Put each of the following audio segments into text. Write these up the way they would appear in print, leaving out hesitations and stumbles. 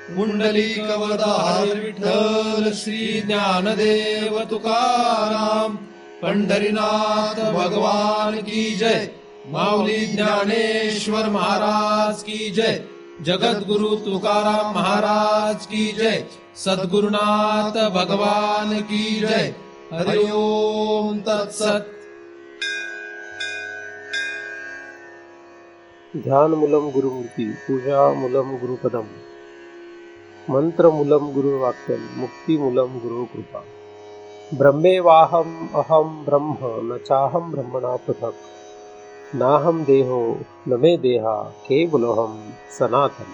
पुंडलिकवरदार विठ्ठल श्री ज्ञानदेव तुकाराम पंढरीनाथ भगवान की जय। माऊली ज्ञानेश्वर महाराज की जय। जगद्गुरु तुकाराम महाराज की जय। सद्गुरुनाथ भगवान की जय। हरि ओम तत्सत। ध्यान मूलम गुरुमूर्ती, पूजा मूलम गुरुपदम, मंत्र मूलम गुरुवाक्यम, मुक्ती मूलम गुरु कृपा। ब्रह्मेवाहम अहम ब्रह्म न चाहम ब्रह्मणा पृथक, नाहम देहो न मे देहा केवलोहम सनातन।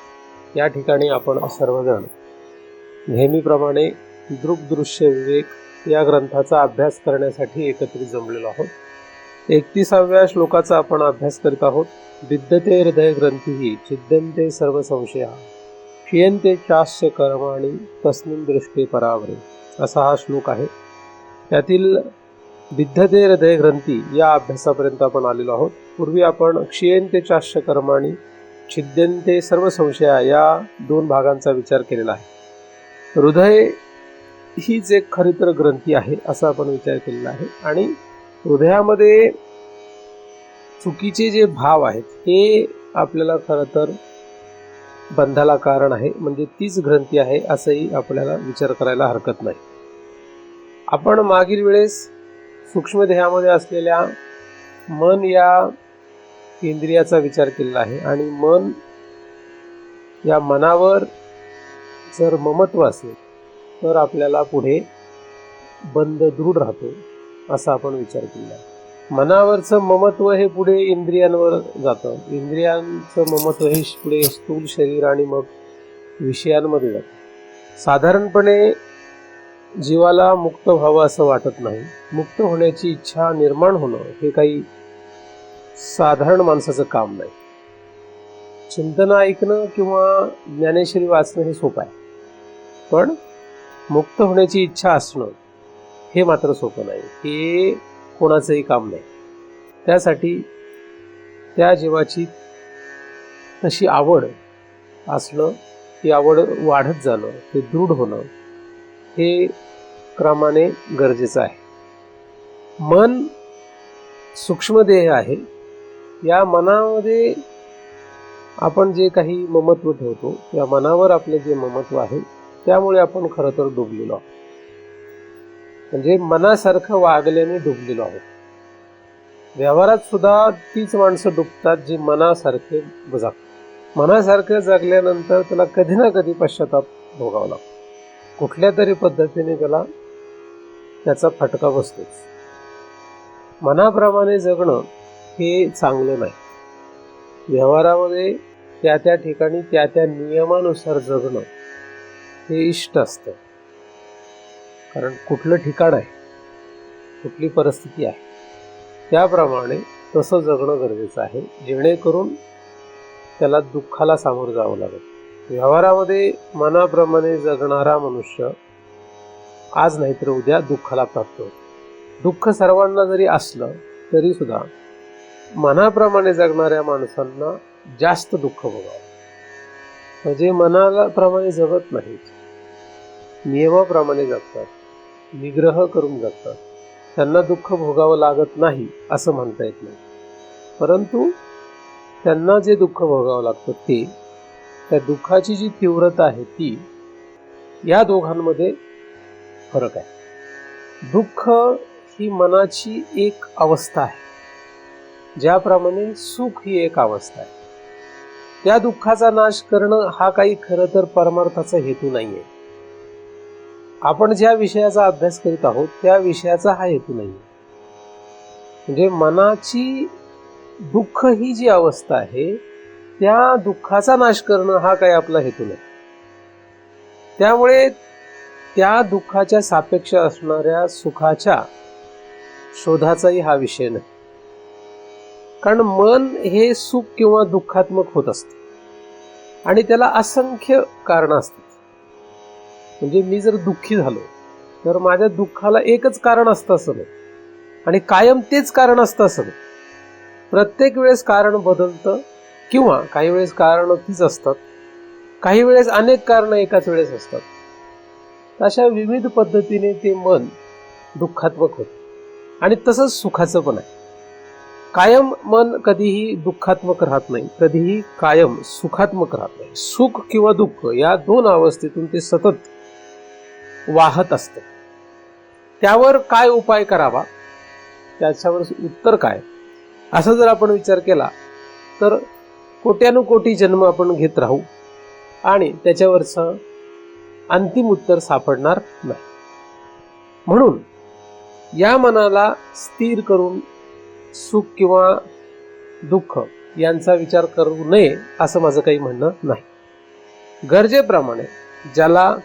या ठिकाणी आपण सर्वजण नेहमीप्रमाणे दृक्दृश्य विवेक या ग्रंथाचा अभ्यास करण्यासाठी एकत्रित जमलेलो आहोत. 31व्या श्लोकाचा आपण अभ्यास करीत आहोत. विद्यते हृदय ग्रंथी छिद्यन्ते सर्व संशया, क्षीयन्ते चास्य कर्माणि तस्मिन् दृष्टे परावरे. असा हा श्लोक आहे. त्यातील विद्यते हृदय ग्रंथी या अभ्यासापर्यंत आपण आलेलो आहोत. पूर्वी आपण क्षीयन्ते चास्य कर्माणि छिद्यन्ते सर्व संशया या दोन भागांचा विचार केलेला आहे. हृदय हीच एक खरी तर ग्रंथी आहे असा आपण विचार केलेला आहे. आणि हृदयामध्ये चुकीचे जे भाव आहेत हे आपल्याला खरं तर बंधाला कारण आहे, म्हणजे तीच ग्रंथी आहे असंही आपल्याला विचार करायला हरकत नाही. आपण मागील वेळेस सूक्ष्म देहामध्ये असलेल्या मन या इंद्रियाचा विचार केलेला आहे. आणि मन या मनावर जर ममत्व असेल तर आपल्याला पुढे बंध दृढ राहतो असा आपण विचार केला आहे. मनावरचं ममत्व हे पुढे इंद्रियांवर जातं, इंद्रियांचं ममत्व हे पुढे स्थूल शरीर आणि मग विषयांमध्ये जातं. साधारणपणे जीवाला मुक्त व्हावं असं वाटत नाही. मुक्त होण्याची इच्छा निर्माण होणं हे काही साधारण माणसाचं काम नाही. चिंतन ऐकणं किंवा ज्ञानेश्वरी वाचणं हे सोपं आहे, पण मुक्त होण्याची इच्छा असणं हे मात्र सोपं नाही. हे कोणाचंही काम नाही. त्यासाठी त्या जीवाची तशी आवड असणं, ती आवड वाढत जाणं, ते दृढ होणं हे क्रमाने गरजेचं आहे. मन सूक्ष्मदेह आहे. या मनामध्ये आपण जे काही ममत्व ठेवतो, या मनावर आपलं जे ममत्व आहे त्यामुळे आपण खरं तर डुबलेलो आहोत. म्हणजे मनासारखं वागल्याने डुबलेलो आहोत. व्यवहारात सुद्धा तीच माणसं डुबतात जी मनासारखे जगतात. मनासारखं जगल्यानंतर त्याला कधी ना कधी पश्चाताप भोगावा लागतो. कुठल्या तरी पद्धतीने त्याचा फटका बसतोच. मनाप्रमाणे जगणं हे चांगलं नाही. व्यवहारामध्ये त्या त्या ठिकाणी त्या त्या नियमानुसार जगणं हे इष्ट असतं. कारण कुठलं ठिकाण आहे, कुठली परिस्थिती आहे, त्याप्रमाणे तसं जगणं गरजेचं आहे, जेणेकरून त्याला दुःखाला सामोरं जावं लागेल. व्यवहारामध्ये मनाप्रमाणे जगणारा मनुष्य आज नाहीतर उद्या दुःखाला प्राप्त होतो. दुःख सर्वांना जरी असलं तरी सुद्धा मनाप्रमाणे जगणाऱ्या माणसांना जास्त दुःख भोगावं. म्हणजे मनाप्रमाणे जगत नाहीत, नियमाप्रमाणे जगतात, निग्रह करून जगतात, त्यांना दुःख भोगावं लागत नाही असं म्हणता येत नाही. परंतु त्यांना जे दुःख भोगावं लागतं ते, त्या दुःखाची जी तीव्रता आहे ती, या दोघांमध्ये फरक आहे. दुःख ही मनाची एक अवस्था आहे, ज्याप्रमाणे सुख ही एक अवस्था आहे. त्या दुःखाचा नाश करणं हा काही खरं तर परमार्थाचा हेतू नाहीये. आपण ज्या विषयाचा अभ्यास करीत आहोत त्या विषयाचा हा हेतू नाही. म्हणजे मनाची दुःख ही जी अवस्था आहे त्या दुःखाचा नाश करणं हा काही आपला हेतू नाही. त्यामुळे त्या दुःखाच्या सापेक्ष असणाऱ्या सुखाच्या शोधाचाही हा विषय नाही. कारण मन हे सुख किंवा दुःखात्मक होत असते आणि त्याला असंख्य कारणं असतात. म्हणजे मी जर दुःखी झालो तर माझ्या दुःखाला एकच कारण असतं असं नाही, आणि कायम तेच कारण असतं असं नाही. प्रत्येक वेळेस कारण बदलतं किंवा काही वेळेस कारण तीच असतात, काही वेळेस अनेक कारणं एकाच वेळेस असतात. अशा विविध पद्धतीने ते मन दुःखात्मक होते. आणि तसंच सुखाचं पण आहे. कायम मन कधीही दुःखात्मक राहत नाही, कधीही कायम सुखात्मक राहत नाही. सुख किंवा दुःख या दोन अवस्थेतून ते सतत वाहत असतं. त्यावर काय उपाय करावा, त्याच्यावर उत्तर काय, असं जर आपण विचार केला तर कोट्यानुकोटी जन्म आपण घेत राहू आणि त्याच्यावरचं अंतिम उत्तर सापडणार नाही. म्हणून या मनाला स्थिर करून सुख किंवा दुःख यांचा विचार करू नये असं माझं काही म्हणणं नाही. गरजेप्रमाणे ज्याला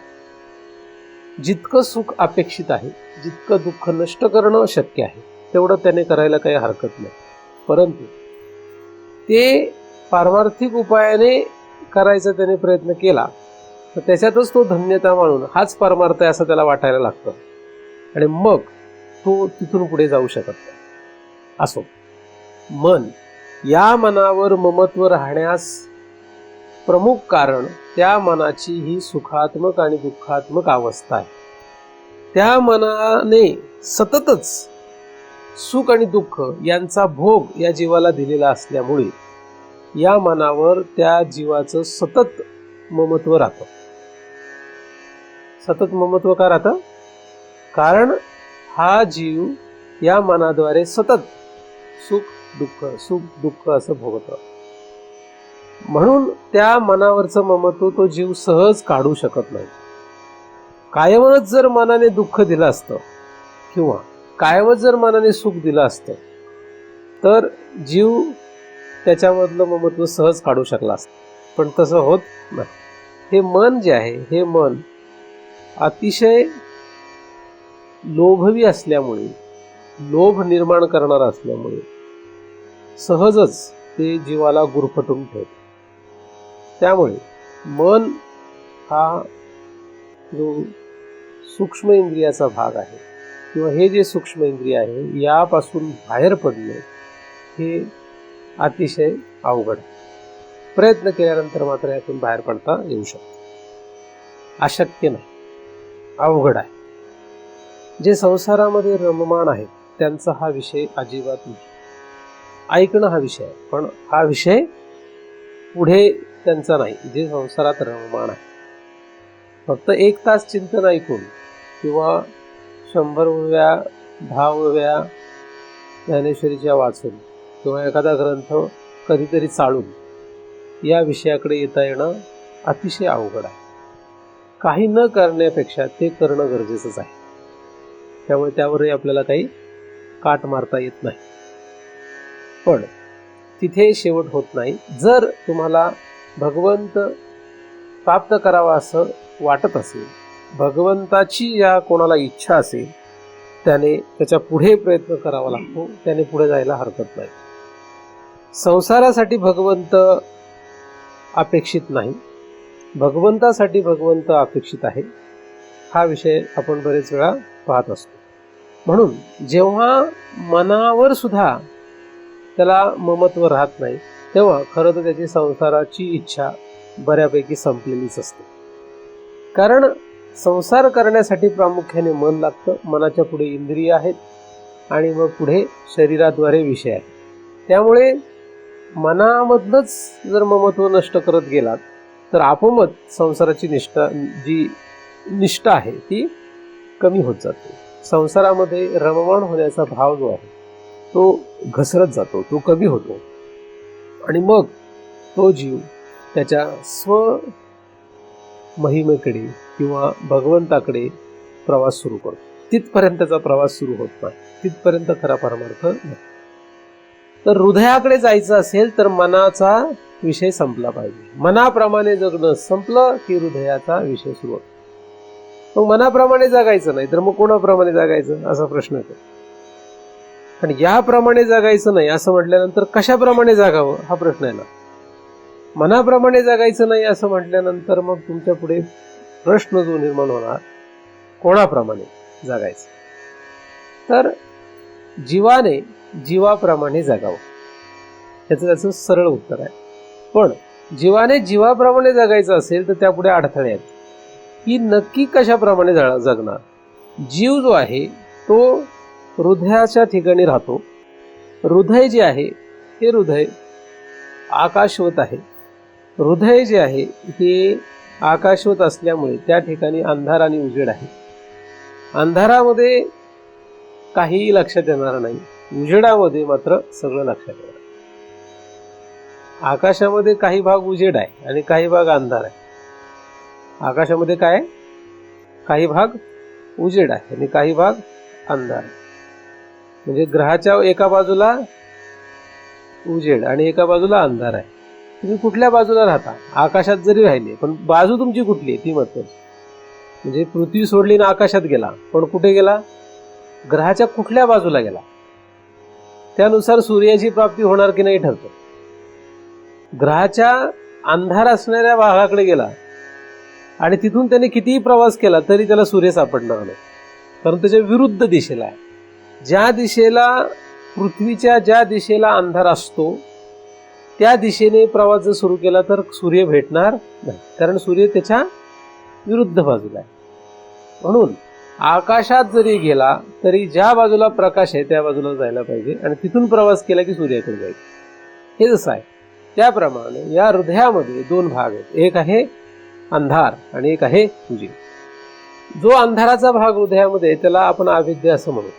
जितकं सुख अपेक्षित आहे, जितकं दुःख नष्ट करणं शक्य आहे, तेवढं त्याने करायला काही हरकत नाही. परंतु ते पारमार्थिक उपायाने करायचा त्याने प्रयत्न केला तर त्याच्यातच तो धन्यता मानून हाच परमार्थ आहे असं त्याला वाटायला लागतं आणि मग तो तिथून पुढे जाऊ शकत नाही. असो, मन या मनावर ममत्व राहण्यास प्रमुख कारण त्या मनाची ही सुखात्मक आणि दुःखात्मक अवस्था आहे. त्या मनाने सततच सुख आणि दुःख यांचा भोग या जीवाला दिलेला असल्यामुळे या मनावर त्या जीवाचं सतत ममत्व राहतं. सतत ममत्व का राहतं? कारण हा जीव या मनाद्वारे सतत सुख दुःख असं भोगत राहतो. म्हणून त्या मनावरचं ममत्व तो जीव सहज काढू शकत नाही. कायमच जर मनाने दुःख दिलं असतं किंवा कायमच जर मनाने सुख दिलं असतं तर जीव त्याच्यामधलं ममत्व सहज काढू शकला असतं, पण तसं होत नाही. हे मन जे आहे, हे मन अतिशय लोभवी असल्यामुळे, लोभ निर्माण करणारा असल्यामुळे सहजच ते जीवाला गुरफटून ठेवते. त्यामुळे मन हा जो सूक्ष्म इंद्रियाचा भाग आहे किंवा हे जे सूक्ष्म इंद्रिय आहे यापासून बाहेर पडणे हे अतिशय अवघड आहे. प्रयत्न केल्यानंतर मात्र यातून बाहेर पडता येऊ शकतो. अशक्य नाही, अवघड आहे. जे संसारामध्ये रममाण आहेत त्यांचा हा विषय अजिबात नाही. ऐकणं हा विषय आहे, पण हा विषय पुढे त्यांचा नाही. जे संसारात रममाण आहे फक्त 1 तास चिंतन ऐकून किंवा 100 ओव्या 10 ओव्या ज्ञानेश्वरीच्या वाचून किंवा एखादा ग्रंथ कधीतरी चालून या विषयाकडे येता येणं अतिशय अवघड आहे. काही न करण्यापेक्षा ते करणं गरजेचंच आहे. त्यामुळे त्यावरही आपल्याला काही काट मारता येत नाही. पण तिथे शेवट होत नाही. जर तुम्हाला भगवंत प्राप्त करावा असं वाटत असेल, भगवंताची या कोणाला इच्छा असेल, त्याने त्याच्या पुढे प्रयत्न करावा लागतो, त्याने पुढे जायला हरकत नाही. संसारासाठी भगवंत अपेक्षित नाही, भगवंतासाठी भगवंत अपेक्षित आहे. हा विषय आपण बरेच वेळा पाहत असतो. म्हणून जेव्हा मनावर सुद्धा त्याला ममत्व राहत नाही तेव्हा खरं तर त्याची संसाराची इच्छा बऱ्यापैकी संपलेलीच असते. कारण संसार करण्यासाठी प्रामुख्याने मन लागतं. मनाच्या पुढे इंद्रिय आहेत आणि मग पुढे शरीराद्वारे विषय आहेत. त्यामुळे मनामधनंच जर ममत्व नष्ट करत गेलात तर आपोआपच संसाराची जी निष्ठा आहे ती कमी होत जाते. संसारामध्ये रममाण होण्याचा भाव जो आहे तो घसरत जातो, तो कमी होतो आणि मग तो जीव त्याच्या स्व महिमेकडे किंवा भगवंताकडे प्रवास सुरू करतो. तिथपर्यंतचा प्रवास सुरू होत नाही, तिथपर्यंत खरा परमार्थ नाही. तर हृदयाकडे जायचं असेल तर मनाचा विषय संपला पाहिजे. मनाप्रमाणे जगणं संपलं की हृदयाचा विषय सुरू होतो. मग मनाप्रमाणे जगायचं नाही तर मग कोणाप्रमाणे जगायचं असा प्रश्न येतो. पण याप्रमाणे जगायचं नाही असं म्हटल्यानंतर कशाप्रमाणे जगावं हा प्रश्न आहे ना. मनाप्रमाणे जगायचं नाही असं म्हटल्यानंतर मग तुमच्या पुढे प्रश्न जो निर्माण होणार, कोणाप्रमाणे जगायचं. तर जीवाने जीवाप्रमाणे जगावं, त्याचं सरळ उत्तर आहे. पण जीवाने जीवाप्रमाणे जगायचं असेल तर त्यापुढे अडथळे आहेत की नक्की कशाप्रमाणे जगणार. जीव जो आहे तो हृदयाच्या ठिकाणी राहतो. हृदय जे आहे हे हृदय आकाशवत आहे. हृदय जे आहे हे आकाशवत असल्यामुळे त्या ठिकाणी अंधार आणि उजेड आहे. अंधारामध्ये काहीही लक्षात येणार नाही, उजेडामध्ये मात्र सगळं लक्षात येणार. आकाशामध्ये काही भाग उजेड आहे आणि काही भाग अंधार आहे. आकाशामध्ये काय, काही भाग उजेड आहे आणि काही भाग अंधार आहे. म्हणजे ग्रहाच्या एका बाजूला उजेड आणि एका बाजूला अंधार आहे. तुम्ही कुठल्या बाजूला राहता, आकाशात जरी राहिले पण बाजू तुमची कुठली आहे ती महत्वाची. म्हणजे पृथ्वी सोडली ना आकाशात गेला, पण कुठे गेला, ग्रहाच्या कुठल्या बाजूला गेला त्यानुसार सूर्याची प्राप्ती होणार की नाही ठरतो. ग्रहाच्या अंधार असणाऱ्या भागाकडे गेला आणि तिथून त्याने कितीही प्रवास केला तरी त्याला सूर्य सापडणार नाही, कारण त्याच्या विरुद्ध दिशेला आहे. ज्या दिशेला पृथ्वीच्या ज्या दिशेला अंधार असतो त्या दिशेने प्रवास जर सुरू केला तर सूर्य भेटणार नाही, कारण सूर्य त्याच्या विरुद्ध बाजूला आहे. म्हणून आकाशात जरी गेला तरी ज्या बाजूला प्रकाश आहे त्या बाजूला जायला पाहिजे आणि तिथून प्रवास केला की सूर्याकडे जाईल. हे जसं आहे त्याप्रमाणे या हृदयामध्ये दोन भाग आहेत, एक आहे अंधार आणि एक आहे उजेड. जो अंधाराचा भाग हृदयामध्ये त्याला आपण अविद्या असं म्हणू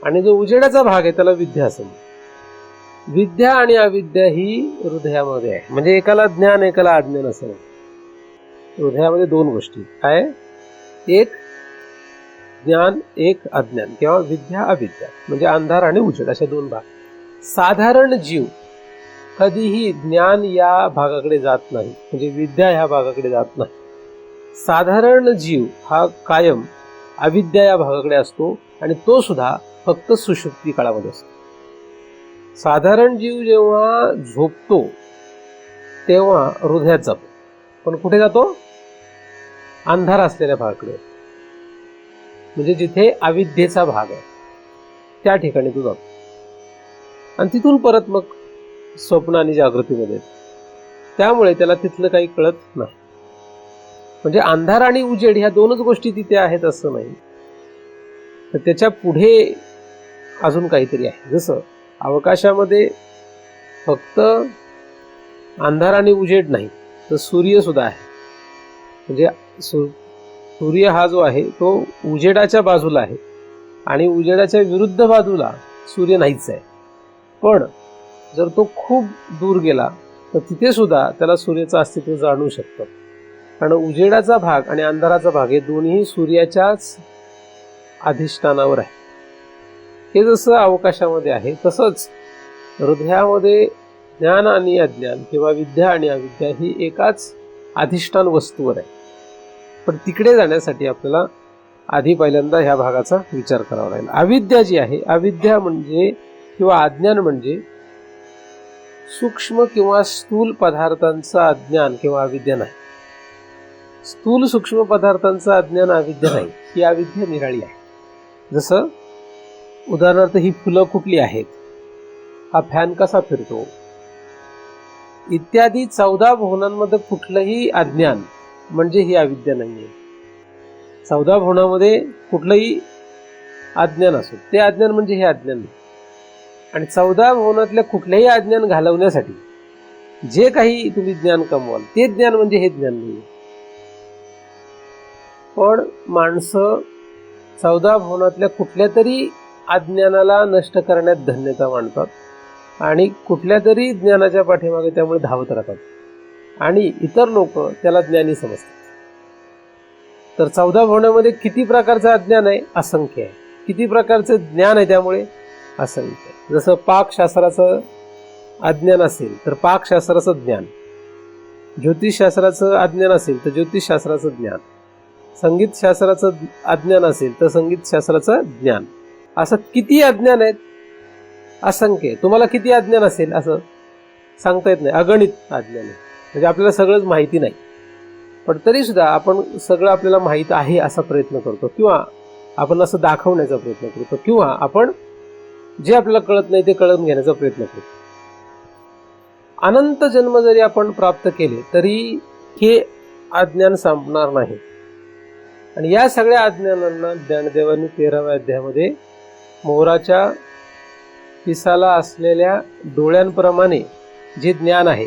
आणि जो उजेडाचा भाग आहे त्याला विद्या असं म्हणू. विद्या आणि अविद्या ही हृदयामध्ये आहे. म्हणजे एकाला ज्ञान एकाला अज्ञान असं म्हणू. हृदयामध्ये दोन गोष्टी काय, एक ज्ञान एक अज्ञान किंवा विद्या अविद्या, म्हणजे अंधार आणि उजेड असे दोन भाग. साधारण जीव कधीही ज्ञान या भागाकडे जात नाही, म्हणजे विद्या ह्या भागाकडे जात नाही. साधारण जीव हा कायम अविद्या या भागाकडे असतो आणि तो सुद्धा फक्त सुषुप्ती काळामध्ये असतो. साधारण जीव जेव्हा झोपतो तेव्हा हृदयात जातो, पण कुठे जातो, अंधार असलेल्या भागाकडे, म्हणजे जिथे अविद्येचा भाग आहे त्या ठिकाणी तो जातो आणि तिथून परत मग स्वप्न आणि जागृतीमध्ये. त्यामुळे त्याला तिथलं काही कळत नाही. म्हणजे अंधार आणि उजेड ह्या दोनच गोष्टी तिथे आहेत असं नाही, तर त्याच्या पुढे अजून काहीतरी आहे. जसं अवकाशामध्ये फक्त अंधार आणि उजेड नाही तर सूर्य सुद्धा आहे. म्हणजे सूर्य हा जो आहे तो उजेडाच्या बाजूला आहे आणि उजेडाच्या विरुद्ध बाजूला सूर्य नाहीच आहे. पण जर तो खूप दूर गेला तर तिथे सुद्धा त्याला सूर्याचं अस्तित्व जाणवू शकतं, कारण उजेडाचा भाग आणि अंधाराचा भाग हे दोन्ही सूर्याच्याच अधिष्ठानावर आहे. हे जसं अवकाशामध्ये आहे तसंच हृदयामध्ये ज्ञान आणि अज्ञान किंवा विद्या आणि अविद्या ही एकाच अधिष्ठान वस्तूवर आहे. पण तिकडे जाण्यासाठी आपल्याला आधी पहिल्यांदा ह्या भागाचा विचार करावा लागेल. अविद्या जी आहे, अविद्या म्हणजे किंवा अज्ञान म्हणजे सूक्ष्म किंवा स्थूल पदार्थांचं अज्ञान किंवा अविद्या नाही. स्थूल सूक्ष्म पदार्थांचं अज्ञान अविद्या नाही, ही अविद्या निराळी आहे. जसं उदाहरणार्थ ही फुलं कुठली आहेत, हा फॅन कसा फिरतो इत्यादी 14 भुवनांमध्ये कुठलंही अज्ञान म्हणजे ही अविद्या नाहीये. 14 भुवनामध्ये कुठलंही अज्ञान असो ते अज्ञान म्हणजे हे अज्ञान नाही. आणि 14 भुवनातल्या कुठल्याही अज्ञान घालवण्यासाठी जे काही तुम्ही ज्ञान कमवाल ते ज्ञान म्हणजे हे ज्ञान नाही. पण माणसं 14 भुवनातल्या कुठल्या तरी अज्ञानाला नष्ट करण्यात धन्यता मानतात आणि कुठल्या तरी ज्ञानाच्या पाठीमागे त्यामुळे धावत राहतात आणि इतर लोक त्याला ज्ञानी समजतात. तर 14 भुवनामध्ये किती प्रकारचं अज्ञान आहे, असंख्य आहे. किती प्रकारचं ज्ञान आहे त्यामुळे असंख्य आहे. जसं पाकशास्त्राचं अज्ञान असेल तर पाकशास्त्राचं ज्ञान, ज्योतिषशास्त्राचं अज्ञान असेल तर ज्योतिषशास्त्राचं ज्ञान, संगीतशास्त्राचं अज्ञान असेल तर संगीतशास्त्राचं ज्ञान. असं किती अज्ञान आहेत, असंख्य. तुम्हाला किती अज्ञान असेल असं सांगता येत नाही, अगणित अज्ञान आहे. म्हणजे आपल्याला सगळंच माहिती नाही, पण तरी सुद्धा आपण सगळं आपल्याला माहीत आहे असा प्रयत्न करतो किंवा आपण असं दाखवण्याचा प्रयत्न करतो किंवा आपण जे आपल्याला कळत नाही ते कळून घेण्याचा प्रयत्न करतो. अनंत जन्म जरी आपण प्राप्त केले तरी हे अज्ञान संपणार नाही. आणि या सगळ्या अज्ञानांना ज्ञानदेवांनी 13व्या अध्यायामध्ये मोराच्या पिसाला असलेल्या डोळ्यांप्रमाणे जे ज्ञान आहे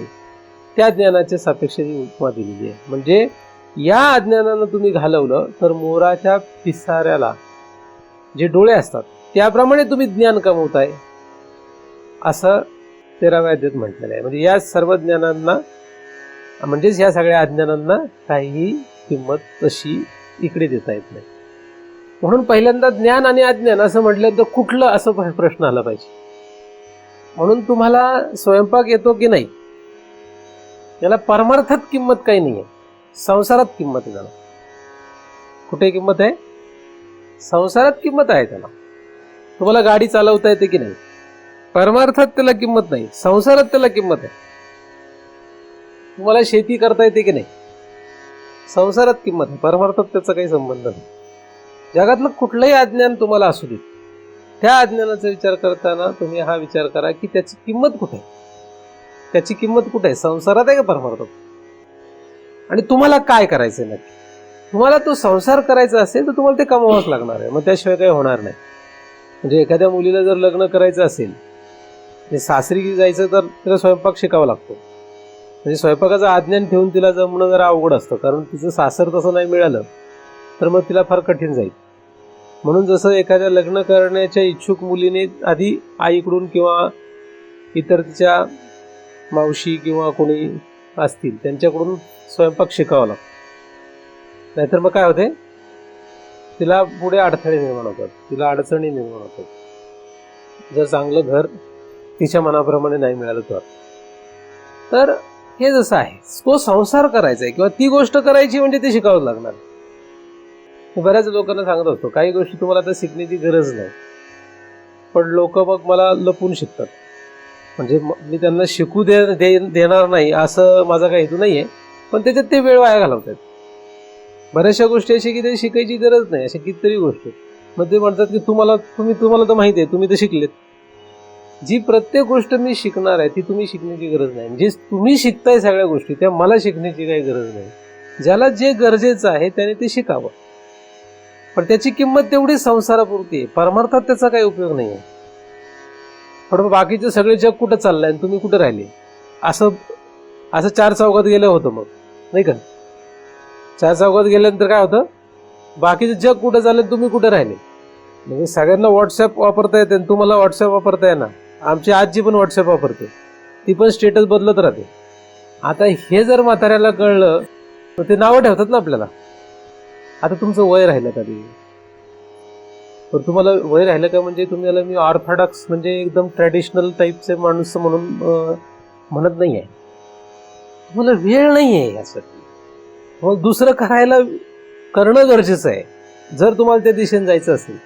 त्या ज्ञानाच्या सापेक्षाची उपमा दिलेली आहे. म्हणजे या अज्ञानानं तुम्ही घालवलं तर मोराच्या पिसाऱ्याला जे डोळे असतात त्याप्रमाणे तुम्ही ज्ञान कमवताय असं 13व्या अध्यायात म्हटलेलं आहे. म्हणजे या सर्व ज्ञानांना म्हणजेच या सगळ्या अज्ञानांना काहीही किंमत तशी इकडे देता येत नाही. म्हणून पहिल्यांदा ज्ञान आणि अज्ञान असं म्हटल्यानंतर कुठलं असं प्रश्न आला पाहिजे. म्हणून तुम्हाला स्वयंपाक येतो की नाही याला परमार्थात किंमत काही नाही आहे, संसारात किंमत आहे. त्याला कुठे किंमत आहे? संसारात किंमत आहे त्याला. तुम्हाला गाडी चालवता येते की नाही, परमार्थात त्याला किंमत नाही, संसारात त्याला किंमत आहे. तुम्हाला शेती करता येते की नाही, संसारात किंमत आहे, परमार्थात त्याचा काही संबंध नाही. जगातलं कुठलंही अज्ञान तुम्हाला असू दे, त्या अज्ञानाचा विचार करताना तुम्ही हा विचार करा की त्याची किंमत कुठे आहे. त्याची किंमत कुठे आहे, संसारात आहे का परमार्थात? आणि तुम्हाला काय करायचंय नक्की? तुम्हाला तो संसार करायचा असेल तर तुम्हाला ते कमवावंच लागणार आहे, मग त्याशिवाय काही होणार नाही. म्हणजे एखाद्या मुलीला जर लग्न करायचं असेल, सासरी जायचं तर तिला स्वयंपाक शिकावा लागतो. म्हणजे स्वयंपाकाचं अज्ञान ठेवून तिला जमणं जरा अवघड असतं, कारण तिचं सासर तसं नाही मिळालं तर मग तिला फार कठीण जाईल. म्हणून जसं एखाद्या लग्न करण्याच्या इच्छुक मुलीने आधी आईकडून किंवा इतर तिच्या मावशी किंवा कोणी असतील त्यांच्याकडून स्वयंपाक शिकावा लागतो, नाहीतर मग काय होते, तिला पुढे अडथळे निर्माण होतात, तिला अडचणी निर्माण होतात, जर चांगलं घर तिच्या मनाप्रमाणे नाही मिळालं तर. हे जसं आहे, तो संसार करायचा आहे किंवा ती गोष्ट करायची म्हणजे ते शिकावं लागणार. बऱ्याच लोकांना सांगत असतो काही गोष्टी तुम्हाला आता शिकण्याची गरज नाही, पण लोक मग मला लपून शिकतात. म्हणजे मी त्यांना शिकू देणार नाही असं माझा काही हेतू नाहीये, पण त्याच्यात ते वेळ वाया घालवतात. बऱ्याचशा गोष्टी अशी की ते शिकायची गरज नाही, अशा कितीतरी गोष्टी. मग ते म्हणतात की तुम्हाला तर माहिती आहे, तुम्ही तर शिकलेत. जी प्रत्येक गोष्ट मी शिकणार आहे ती तुम्ही शिकण्याची गरज नाही. जे तुम्ही शिकताय सगळ्या गोष्टी त्या मला शिकण्याची काही गरज नाही. ज्याला जे गरजेचं आहे त्याने ते शिकावं, पण त्याची किंमत तेवढी संसारापुरती आहे, परमार्थात त्याचा काही उपयोग नाही आहे. पण बाकीचे सगळे जग कुठं चाललंय आणि तुम्ही कुठे राहिले, असं चार चौकात गेलं होतं मग, नाही का? चार चौकात गेल्यानंतर काय होतं, बाकीचं जग कुठं चाललंय, तुम्ही कुठे राहिले. म्हणजे सगळ्यांना व्हॉट्सअप वापरता येते, तुम्हाला व्हॉट्सअप वापरता येणार. आमची आजी पण व्हॉट्सअप वापरते, ती पण स्टेटस बदलत राहते. आता हे जर म्हाताऱ्याला कळलं तर ते नावं ठेवतात ना आपल्याला. आता तुमचं वय राहिलं का ते, पण तुम्हाला वय राहिलं का म्हणजे तुम्हाला मी ऑर्थोडॉक्स म्हणजे एकदम ट्रॅडिशनल टाईपचे माणूस म्हणून म्हणत नाही आहे. तुम्हाला वेळ नाही आहे यासाठी, मग दुसरं करणं गरजेचं आहे जर तुम्हाला त्या दिशेने जायचं असेल.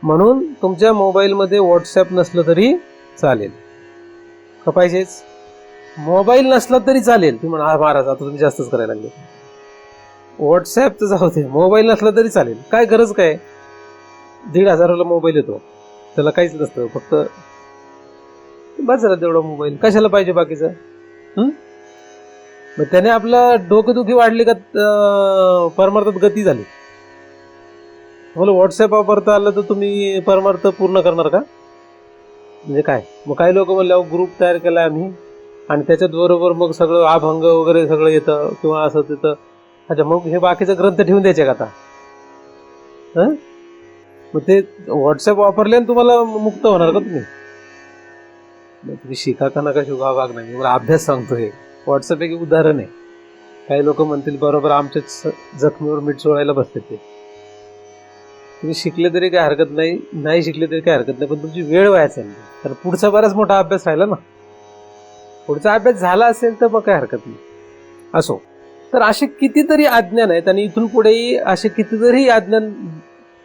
म्हणून तुमच्या मोबाईलमध्ये व्हॉट्सअप नसलं तरी चालेल का, पाहिजेच मोबाईल नसला तरी चालेल. तुम्ही म्हणा महाराज आता तुम्ही जास्तच करायला लागले, व्हॉट्सअप तर जाऊ दे, मोबाईल नसला तरी चालेल. काय गरज काय, 1,500 मोबाईल येतो, त्याला काहीच नसतं, फक्त बस झालं तेवढा मोबाईल, कशाला पाहिजे बाकीचं. मग त्याने आपलं डोकेदुखी वाढली का परमार्थात गती झाली. तुम्हाला व्हॉट्सअप वापरता आलं तर तुम्ही परमार्थ पूर्ण करणार का? म्हणजे काय, मग काही लोक म्हणले ग्रुप तयार केला आम्ही आणि त्याच्यात बरोबर मग सगळं अभंग वगैरे सगळं येतं किंवा असं तिथं. अच्छा, मग हे बाकीचे ग्रंथ ठेवून द्यायचे का आता? मग ते व्हॉट्सअप वापरले आणि तुम्हाला मुक्त होणार का तुम्ही? तुम्ही शिका का नका शिका भाग नाही, मला अभ्यास सांगतोय. व्हॉट्सअप एक उदाहरण आहे. काही लोक म्हणतील बरोबर आमच्याच जखमीवर मीठ चोळायला बसते ते. तुम्ही शिकले तरी काही हरकत नाही, नाही शिकले तरी काही हरकत नाही, पण तुमची वेळ वाया चालली. तर पुढचा बराच मोठा अभ्यास राहिला ना, पुढचा अभ्यास झाला असेल तर मग काही हरकत नाही. असो, तर असे कितीतरी अज्ञान आहेत आणि इथून पुढेही असे कितीतरी अज्ञान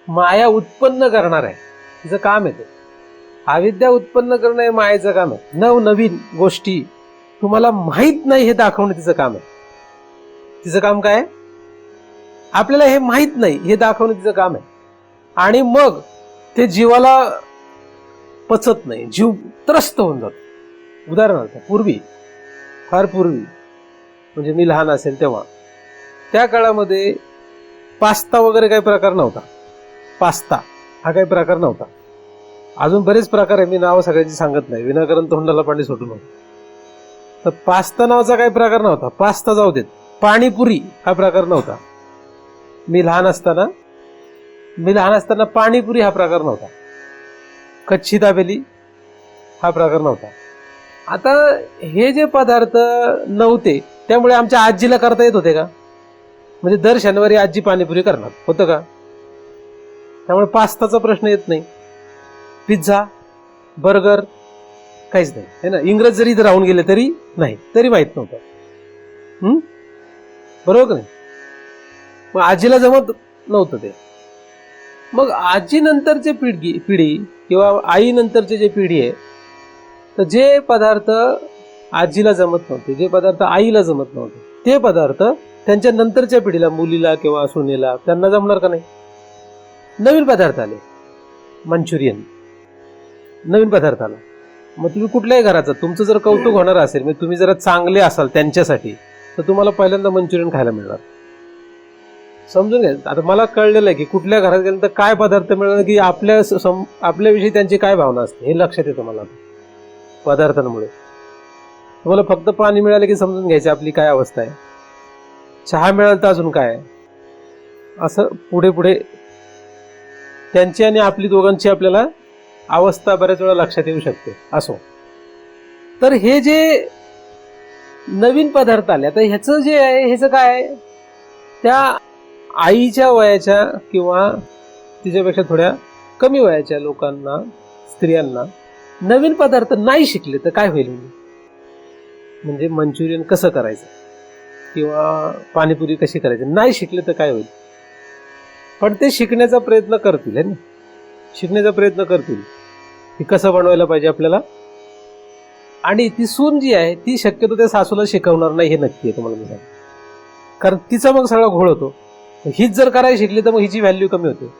माया उत्पन्न करणार आहे. तिचं काम आहे ते, अविद्या उत्पन्न करणं हे मायेचं काम आहे. नवनवीन गोष्टी तुम्हाला माहीत नाही हे दाखवणं तिचं काम आहे. तिचं काम काय आहे, आपल्याला हे माहीत नाही हे दाखवणं तिचं काम आहे. आणि मग ते जीवाला पचत नाही, जीव त्रस्त होऊन जातो. उदाहरणार्थ पूर्वी फार पूर्वी, म्हणजे मी लहान असेल तेव्हा, त्या काळामध्ये पास्ता वगैरे काही प्रकार नव्हता. पास्ता हा काही प्रकार नव्हता. अजून बरेच प्रकार आहे, मी नाव सगळ्यांची सांगत नाही, विनाकारण तोंडाला पाणी सुटू नये. तर पास्ता नावाचा काही प्रकार नव्हता. पास्ता जाऊ देत, पाणीपुरी हा प्रकार नव्हता. मी लहान असताना पाणीपुरी हा प्रकार नव्हता. कच्ची दाबेली हा प्रकार नव्हता. आता हे जे पदार्थ नव्हते त्यामुळे आमच्या आजीला करता येत होते का? म्हणजे दर शनिवारी आजी पाणीपुरी करणार होतं का? त्यामुळे पास्ताचा प्रश्न येत नाही. पिझ्झा, बर्गर काहीच नाही, है ना. इंग्रज जरी इथे राहून गेले तरी नाही, तरी माहित नव्हतं. बरोबर का नाही? मग आजीला जमत नव्हतं ते. मग आजी नंतरची पिढी किंवा आई नंतरची जे पिढी आहे, तर जे पदार्थ आजीला जमत नव्हते, जे पदार्थ आईला जमत नव्हते, ते पदार्थ त्यांच्या नंतरच्या पिढीला, मुलीला किंवा सुनेला, त्यांना जमणार का नाही? नवीन पदार्थ आले. मंचुरियन नवीन पदार्थ आला. मग तुम्ही कुठल्याही घराचं, तुमचं जर कौतुक होणार असेल, म्हणजे तुम्ही जरा चांगले असाल त्यांच्यासाठी, तर तुम्हाला पहिल्यांदा मंचुरियन खायला मिळणार. समजून घ्या. आता मला कळलेलं आहे की कुठल्या घरात गेल्यानंतर काय पदार्थ मिळाला की आपल्याविषयी त्यांची काय भावना असते हे लक्षात येतं मला पदार्थांमुळे. तुम्हाला फक्त पाणी मिळालं की समजून घ्यायची आपली काय अवस्था आहे. चहा मिळाला तर अजून काय, असं पुढे पुढे त्यांची आणि आपली दोघांची आपल्याला अवस्था बऱ्याच वेळा लक्षात येऊ शकते. असो, तर हे जे नवीन पदार्थ आले, आता ह्याचं जे आहे, ह्याचं काय आहे, त्या आईच्या वयाच्या किंवा तिच्यापेक्षा थोड्या कमी वयाच्या लोकांना, स्त्रियांना नवीन पदार्थ नाही शिकले तर काय होईल? म्हणजे मंचुरियन कसं करायचं किंवा पाणीपुरी कशी करायची नाही शिकले तर काय होईल? पण ते शिकण्याचा प्रयत्न करतील, है ना. शिकण्याचा प्रयत्न करतील की कसं बनवायला पाहिजे आपल्याला. आणि ती सून जी आहे ती शक्यतो त्या सासूला शिकवणार नाही, हे नक्की आहे तुम्हाला मी सांगतो. कारण तिचा मग सगळा घोळ होतो. हीच जर करायला शिकली तर मग हिची व्हॅल्यू कमी होते.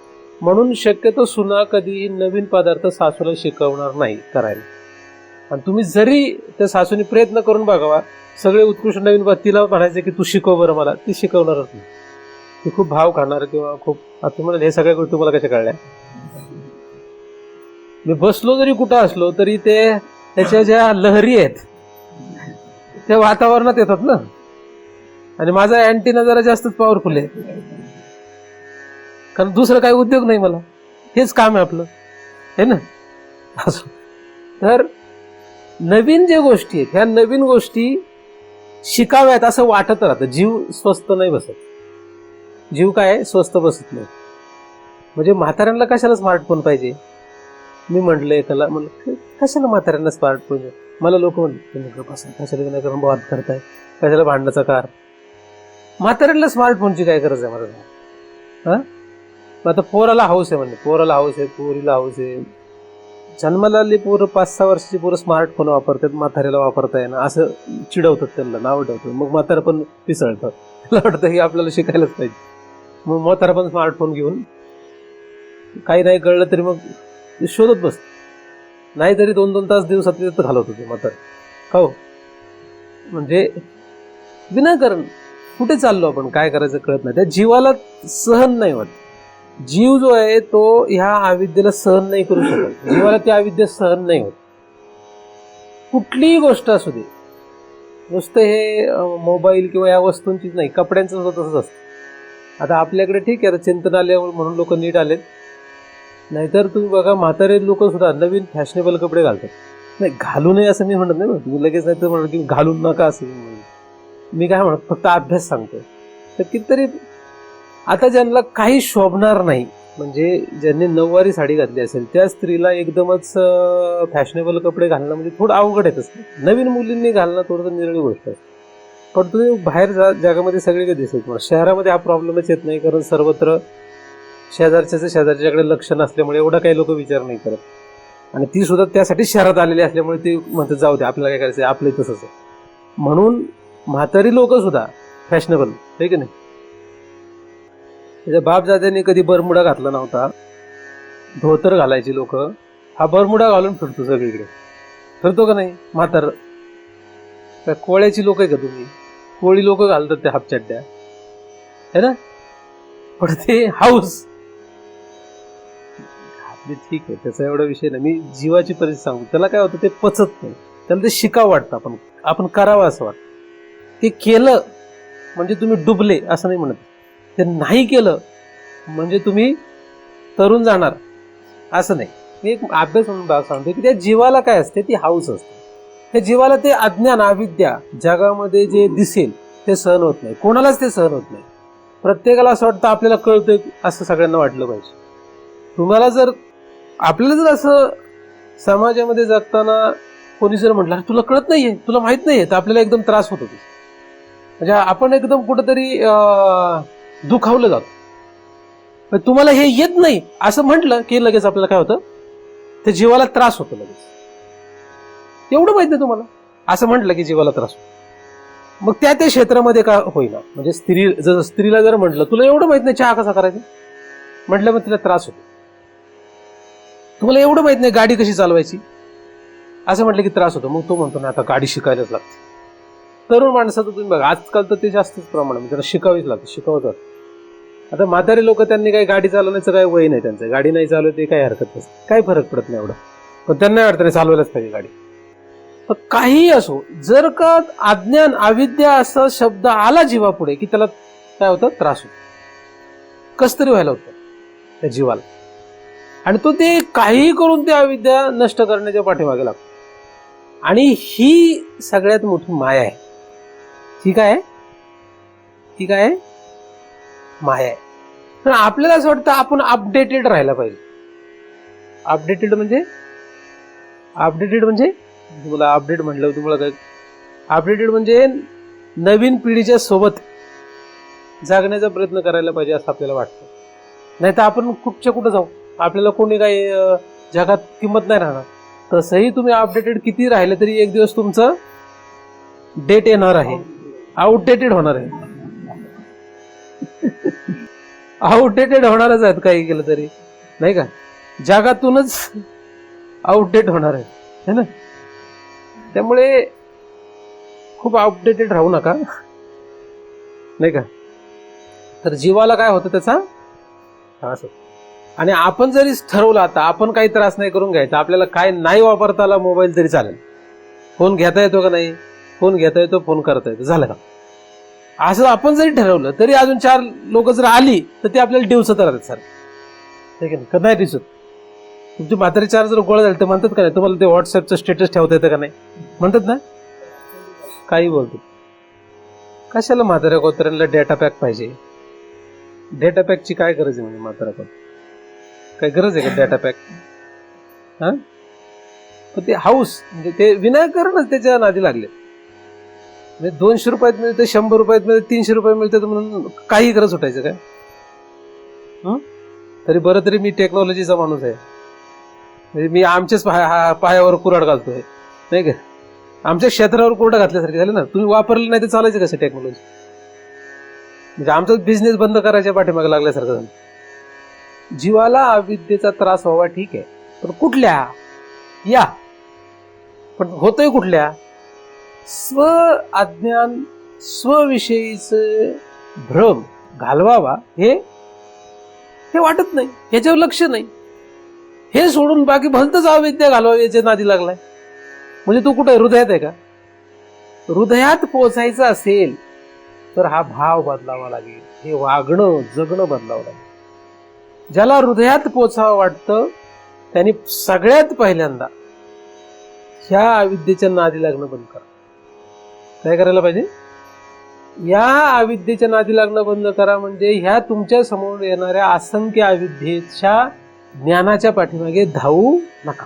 म्हणून शक्यतो सुना कधी नवीन पदार्थ सासूला शिकवणार नाही करायला. आणि तुम्ही जरी त्या सासूने प्रयत्न करून बघावा, सगळे उत्कृष्ट नवीन तिला म्हणायचं की तू शिकव बरं मला, ती शिकवणारच नाही. ती खूप भाव खाणार किंवा खूप, आता तुम्हाला हे सगळ्या गोष्टी तुम्हाला कशा कळल्या? मी बसलो जरी कुठं असलो तरी त्याच्या ज्या लहरी आहेत त्या वातावरणात येतात ना. आणि माझा अँटीना जरा जास्तच पॉवरफुल आहे, कारण दुसरं काही उद्योग नाही मला, हेच काम आहे आपलं, है ना. तर नवीन जे गोष्टी आहेत, ह्या नवीन गोष्टी शिकाव्यात असं वाटत राहतं. जीव स्वस्त नाही बसत. जीव काय स्वस्त बसत नाही. म्हणजे म्हाताऱ्यांना कशाला स्मार्टफोन पाहिजे? मी म्हटलं एकाला, म्हणलं कशाला म्हाताऱ्यांना स्मार्टफोन? मला लोक म्हणतात कशाला विनाकारण वाद करताय, कशाला भांडणाचा कार. म्हाताऱ्यांना स्मार्टफोनची काय गरज आहे मला? हा, आता पोराला हाऊस आहे, म्हणजे पोराला हाऊस आहे, पोरीला हाऊस आहे. जन्माला आली पोरं 5-6 वर्षाची पोरं स्मार्टफोन वापरतात, म्हाताऱ्याला वापरता येणं असं चिडवतात, त्यांना नाव ठेवतात. मग म्हातारा पण पिसळतात. मला वाटतं की आपल्याला शिकायलाच पाहिजे. मग म्हातारा पण स्मार्टफोन घेऊन काही नाही कळलं तरी मग शोधत बसत, नाहीतरी 2-2 तास दिवसात घालवत होते म्हातारा. हो, म्हणजे विनाकारण कुठे चाललो आपण, काय करायचं कळत नाही. त्या जीवाला सहन नाही होत. जीव जो आहे तो ह्या अविद्येला सहन नाही करू शकत. जीवाला ती अविद्या सहन नाही होत. कुठलीही गोष्ट असू दे, नुसतं हे मोबाईल किंवा या वस्तूंचीच नाही, कपड्यांचं सुद्धा तसंच असतं. आता आपल्याकडे ठीक आहे, चिंतन आल्यावर म्हणून लोक नीट आलेत, नाहीतर तुम्ही बघा म्हातारे लोक सुद्धा नवीन फॅशनेबल कपडे घालतात. नाही, घालू नये असं मी म्हणत नाही, तुम्ही लगेच नाही तर म्हणत की घालून नका असं मी काय म्हणत, फक्त अभ्यास सांगतो. तर कितीतरी आता ज्यांना काही शोभणार नाही, म्हणजे ज्यांनी 9वारी साडी घातली असेल त्या स्त्रीला एकदमच फॅशनेबल कपडे घालणं म्हणजे थोडं अवघड येतच. नवीन मुलींनी घालणं थोडंसं निरळी गोष्ट आहे. पण तुम्ही बाहेर जगामध्ये सगळीकडे दिसेल, शहरामध्ये हा प्रॉब्लेमच येत नाही, कारण सर्वत्र शेजारच्याकडे लक्ष नसल्यामुळे एवढा काही लोक विचार नाही करत. आणि ती सुद्धा त्यासाठी शहरात आलेली असल्यामुळे ती म्हणतात जाऊ दे, आपल्याला काय करायचं, आपलं तसंच आहे. म्हणून म्हातारी लोक सुद्धा फॅशनेबल, आहे की नाही. त्याच्या बापजाद्यांनी कधी बरमुडा घातला नव्हता, धोतर घालायची लोक. हा बरमुडा घालून फिरतो सगळीकडे, फिरतो का नाही म्हातार? काय कोळ्याची लोक आहे का तुम्ही? कोळी लोक घालतात त्या हापचड्ड्या है ना, पण ते हाऊस आपली ठीक आहे, त्याचा एवढा विषय नाही. मी जीवाची परिस्थिती सांगू, त्याला काय होतं ते पचत नाही, त्याला ते शिकावं वाटतं, आपण करावं असं वाटतं. ते केलं म्हणजे तुम्ही डुबले असं नाही म्हणत, ते नाही केलं म्हणजे तुम्ही तरुण जाणार असं नाही. मी एक अभ्यास म्हणून सांगतो की त्या जीवाला काय असते, ती हाऊस असते. त्या जीवाला ते अज्ञान अविद्या जगामध्ये जे दिसेल ते सहन होत नाही, कोणालाच ते सहन होत नाही. प्रत्येकाला असं वाटतं आपल्याला कळतंय असं सगळ्यांना वाटलं पाहिजे. तुम्हाला जर आपल्याला जर असं समाजामध्ये जगताना कोणी जर म्हटलं तुला कळत नाहीये, तुला माहित नाहीये, तर आपल्याला एकदम त्रास होतो. म्हणजे आपण एकदम कुठंतरी दुखावलं जातो. तुम्हाला हे येत नाही असं म्हटलं की लगेच आपल्याला काय होतं, ते जीवाला त्रास होतो लगेच. एवढं माहित नाही तुम्हाला, असं म्हटलं की जीवाला त्रास होतो. मग त्या क्षेत्रामध्ये का होईना, म्हणजे स्त्रीला जर म्हटलं तुला एवढं माहित नाही चहा कसा करायचा, म्हटलं मग तिला त्रास होतो. तुम्हाला एवढं माहित नाही गाडी कशी चालवायची, असं म्हटलं की त्रास होतो. मग तो म्हणतो ना आता गाडी शिकायलाच लागते. तरुण माणसाचं तुम्ही बघा, आजकाल तर ते जास्तच प्रमाण आहे, त्याला शिकावीच लागतं, शिकावंच लागतं. आता म्हातारे लोक, त्यांनी काही गाडी चालवण्याचं काही वय नाही त्यांचं, गाडी नाही चालवत ते काही हरकत नसते, काही फरक पडत नाही एवढं, पण त्यांना वाटतं नाही चालवायलाच पाहिजे गाडी. तर काहीही असो, जर का अज्ञान अविद्या असा शब्द आला जीवापुढे की त्याला काय होतं, त्रास होतो, कस तरी व्हायला होतं त्या जीवाला. आणि तो ते काहीही करून ते अविद्या नष्ट करण्याच्या पाठीमागे लागतो. आणि ही सगळ्यात मोठी माया आहे. ठीक आहे, ठीक आहे, माया आहे. पण आपल्याला असं वाटतं आपण अपडेटेड राहायला पाहिजे. अपडेटेड म्हणजे तुम्हाला अपडेट म्हटलं, तुम्हाला काय अपडेटेड म्हणजे नवीन पिढीच्या सोबत जगण्याचा प्रयत्न करायला पाहिजे असं आपल्याला वाटतं. नाही तर आपण कुठच्या कुठं जाऊ, आपल्याला कोणी काही जगात किंमत नाही राहणार. तसंही तुम्ही अपडेटेड किती राहिले तरी एक दिवस तुमचं डेट येणार आहे, आउटडेटेड होणार आहे. आउटडेटेड होणारच आहेत काही केलं तरी, नाही का, जगातूनच आउटडेट होणार आहे, है ना. त्यामुळे खूप अपडेटेड राहू नका, नाही का. तर जीवाला काय होतं त्याचा त्रास होतो. आणि आपण जरी ठरवलं आता आपण काही त्रास नाही करून घ्यायचा, आपल्याला काय नाही वापरता आला मोबाईल तरी चालेल, फोन घेता येतो का नाही, फोन घेता येतो, फोन करता येतो, झालं का, असं आपण जरी ठरवलं तरी अजून 4 लोक जर आली तर ते आपल्याला डिवसत राहतात सर, ठीक आहे ना, नाही दिसत. तुमची म्हातारी 4 जर गोळा झाले तर म्हणतात का नाही तुम्हाला ते व्हॉट्सअपचं स्टेटस ठेवता येतं का नाही, म्हणतात ना, काही बोलतो. कशाला म्हाताऱ्या कोत्र्यांना डेटा पॅक पाहिजे, डेटा पॅकची काय गरज आहे, म्हणजे म्हाताऱ्या कोत्र्या काय गरज आहे का डेटा पॅक, हा. पण ते हाऊस म्हणजे ते विनाकारणच त्याच्या नादी लागले. म्हणजे 200 रुपयात मिळते, 100 रुपयात मिळते, 300 रुपये मिळते म्हणून काही गरज सुटायचं काय. तरी बरं, तरी मी टेक्नॉलॉजीचा माणूस आहे, म्हणजे मी आमच्याच पायावर कुऱ्हाड घालतोय, नाही का, आमच्या क्षेत्रावर कुऱ्हाड घातल्यासारखे झाले ना. तुम्ही वापरलं नाही तर चालायचं कसं टेक्नॉलॉजी, म्हणजे आमचा बिझनेस बंद करायच्या पाठीमागे लागल्यासारखं झालं. जीवाला अविद्येचा त्रास व्हावा ठीक आहे, पण कुठल्या या, पण होतोय कुठल्या, स्व अज्ञान स्वविषयीच भ्रम घालवावा हे वाटत नाही, याच्यावर लक्ष नाही. हे सोडून बाकी भलतच अविद्या घालवावी याच्या नादी लागलाय. म्हणजे तू कुठे हृदयात आहे का, हृदयात पोचायचं असेल तर हा भाव बदलावा लागेल, हे वागणं जगणं बदलावं लागेल. ज्याला हृदयात पोचावं वाटतं त्यांनी सगळ्यात पहिल्यांदा ह्या अविद्येच्या नादी लागणं बंद करा. काय करायला पाहिजे, या अविद्येच्या नादी लागणं बंद करा. म्हणजे ह्या तुमच्या समोर येणाऱ्या असंख्य अविद्येच्या ज्ञानाच्या पाठीमागे धावू नका.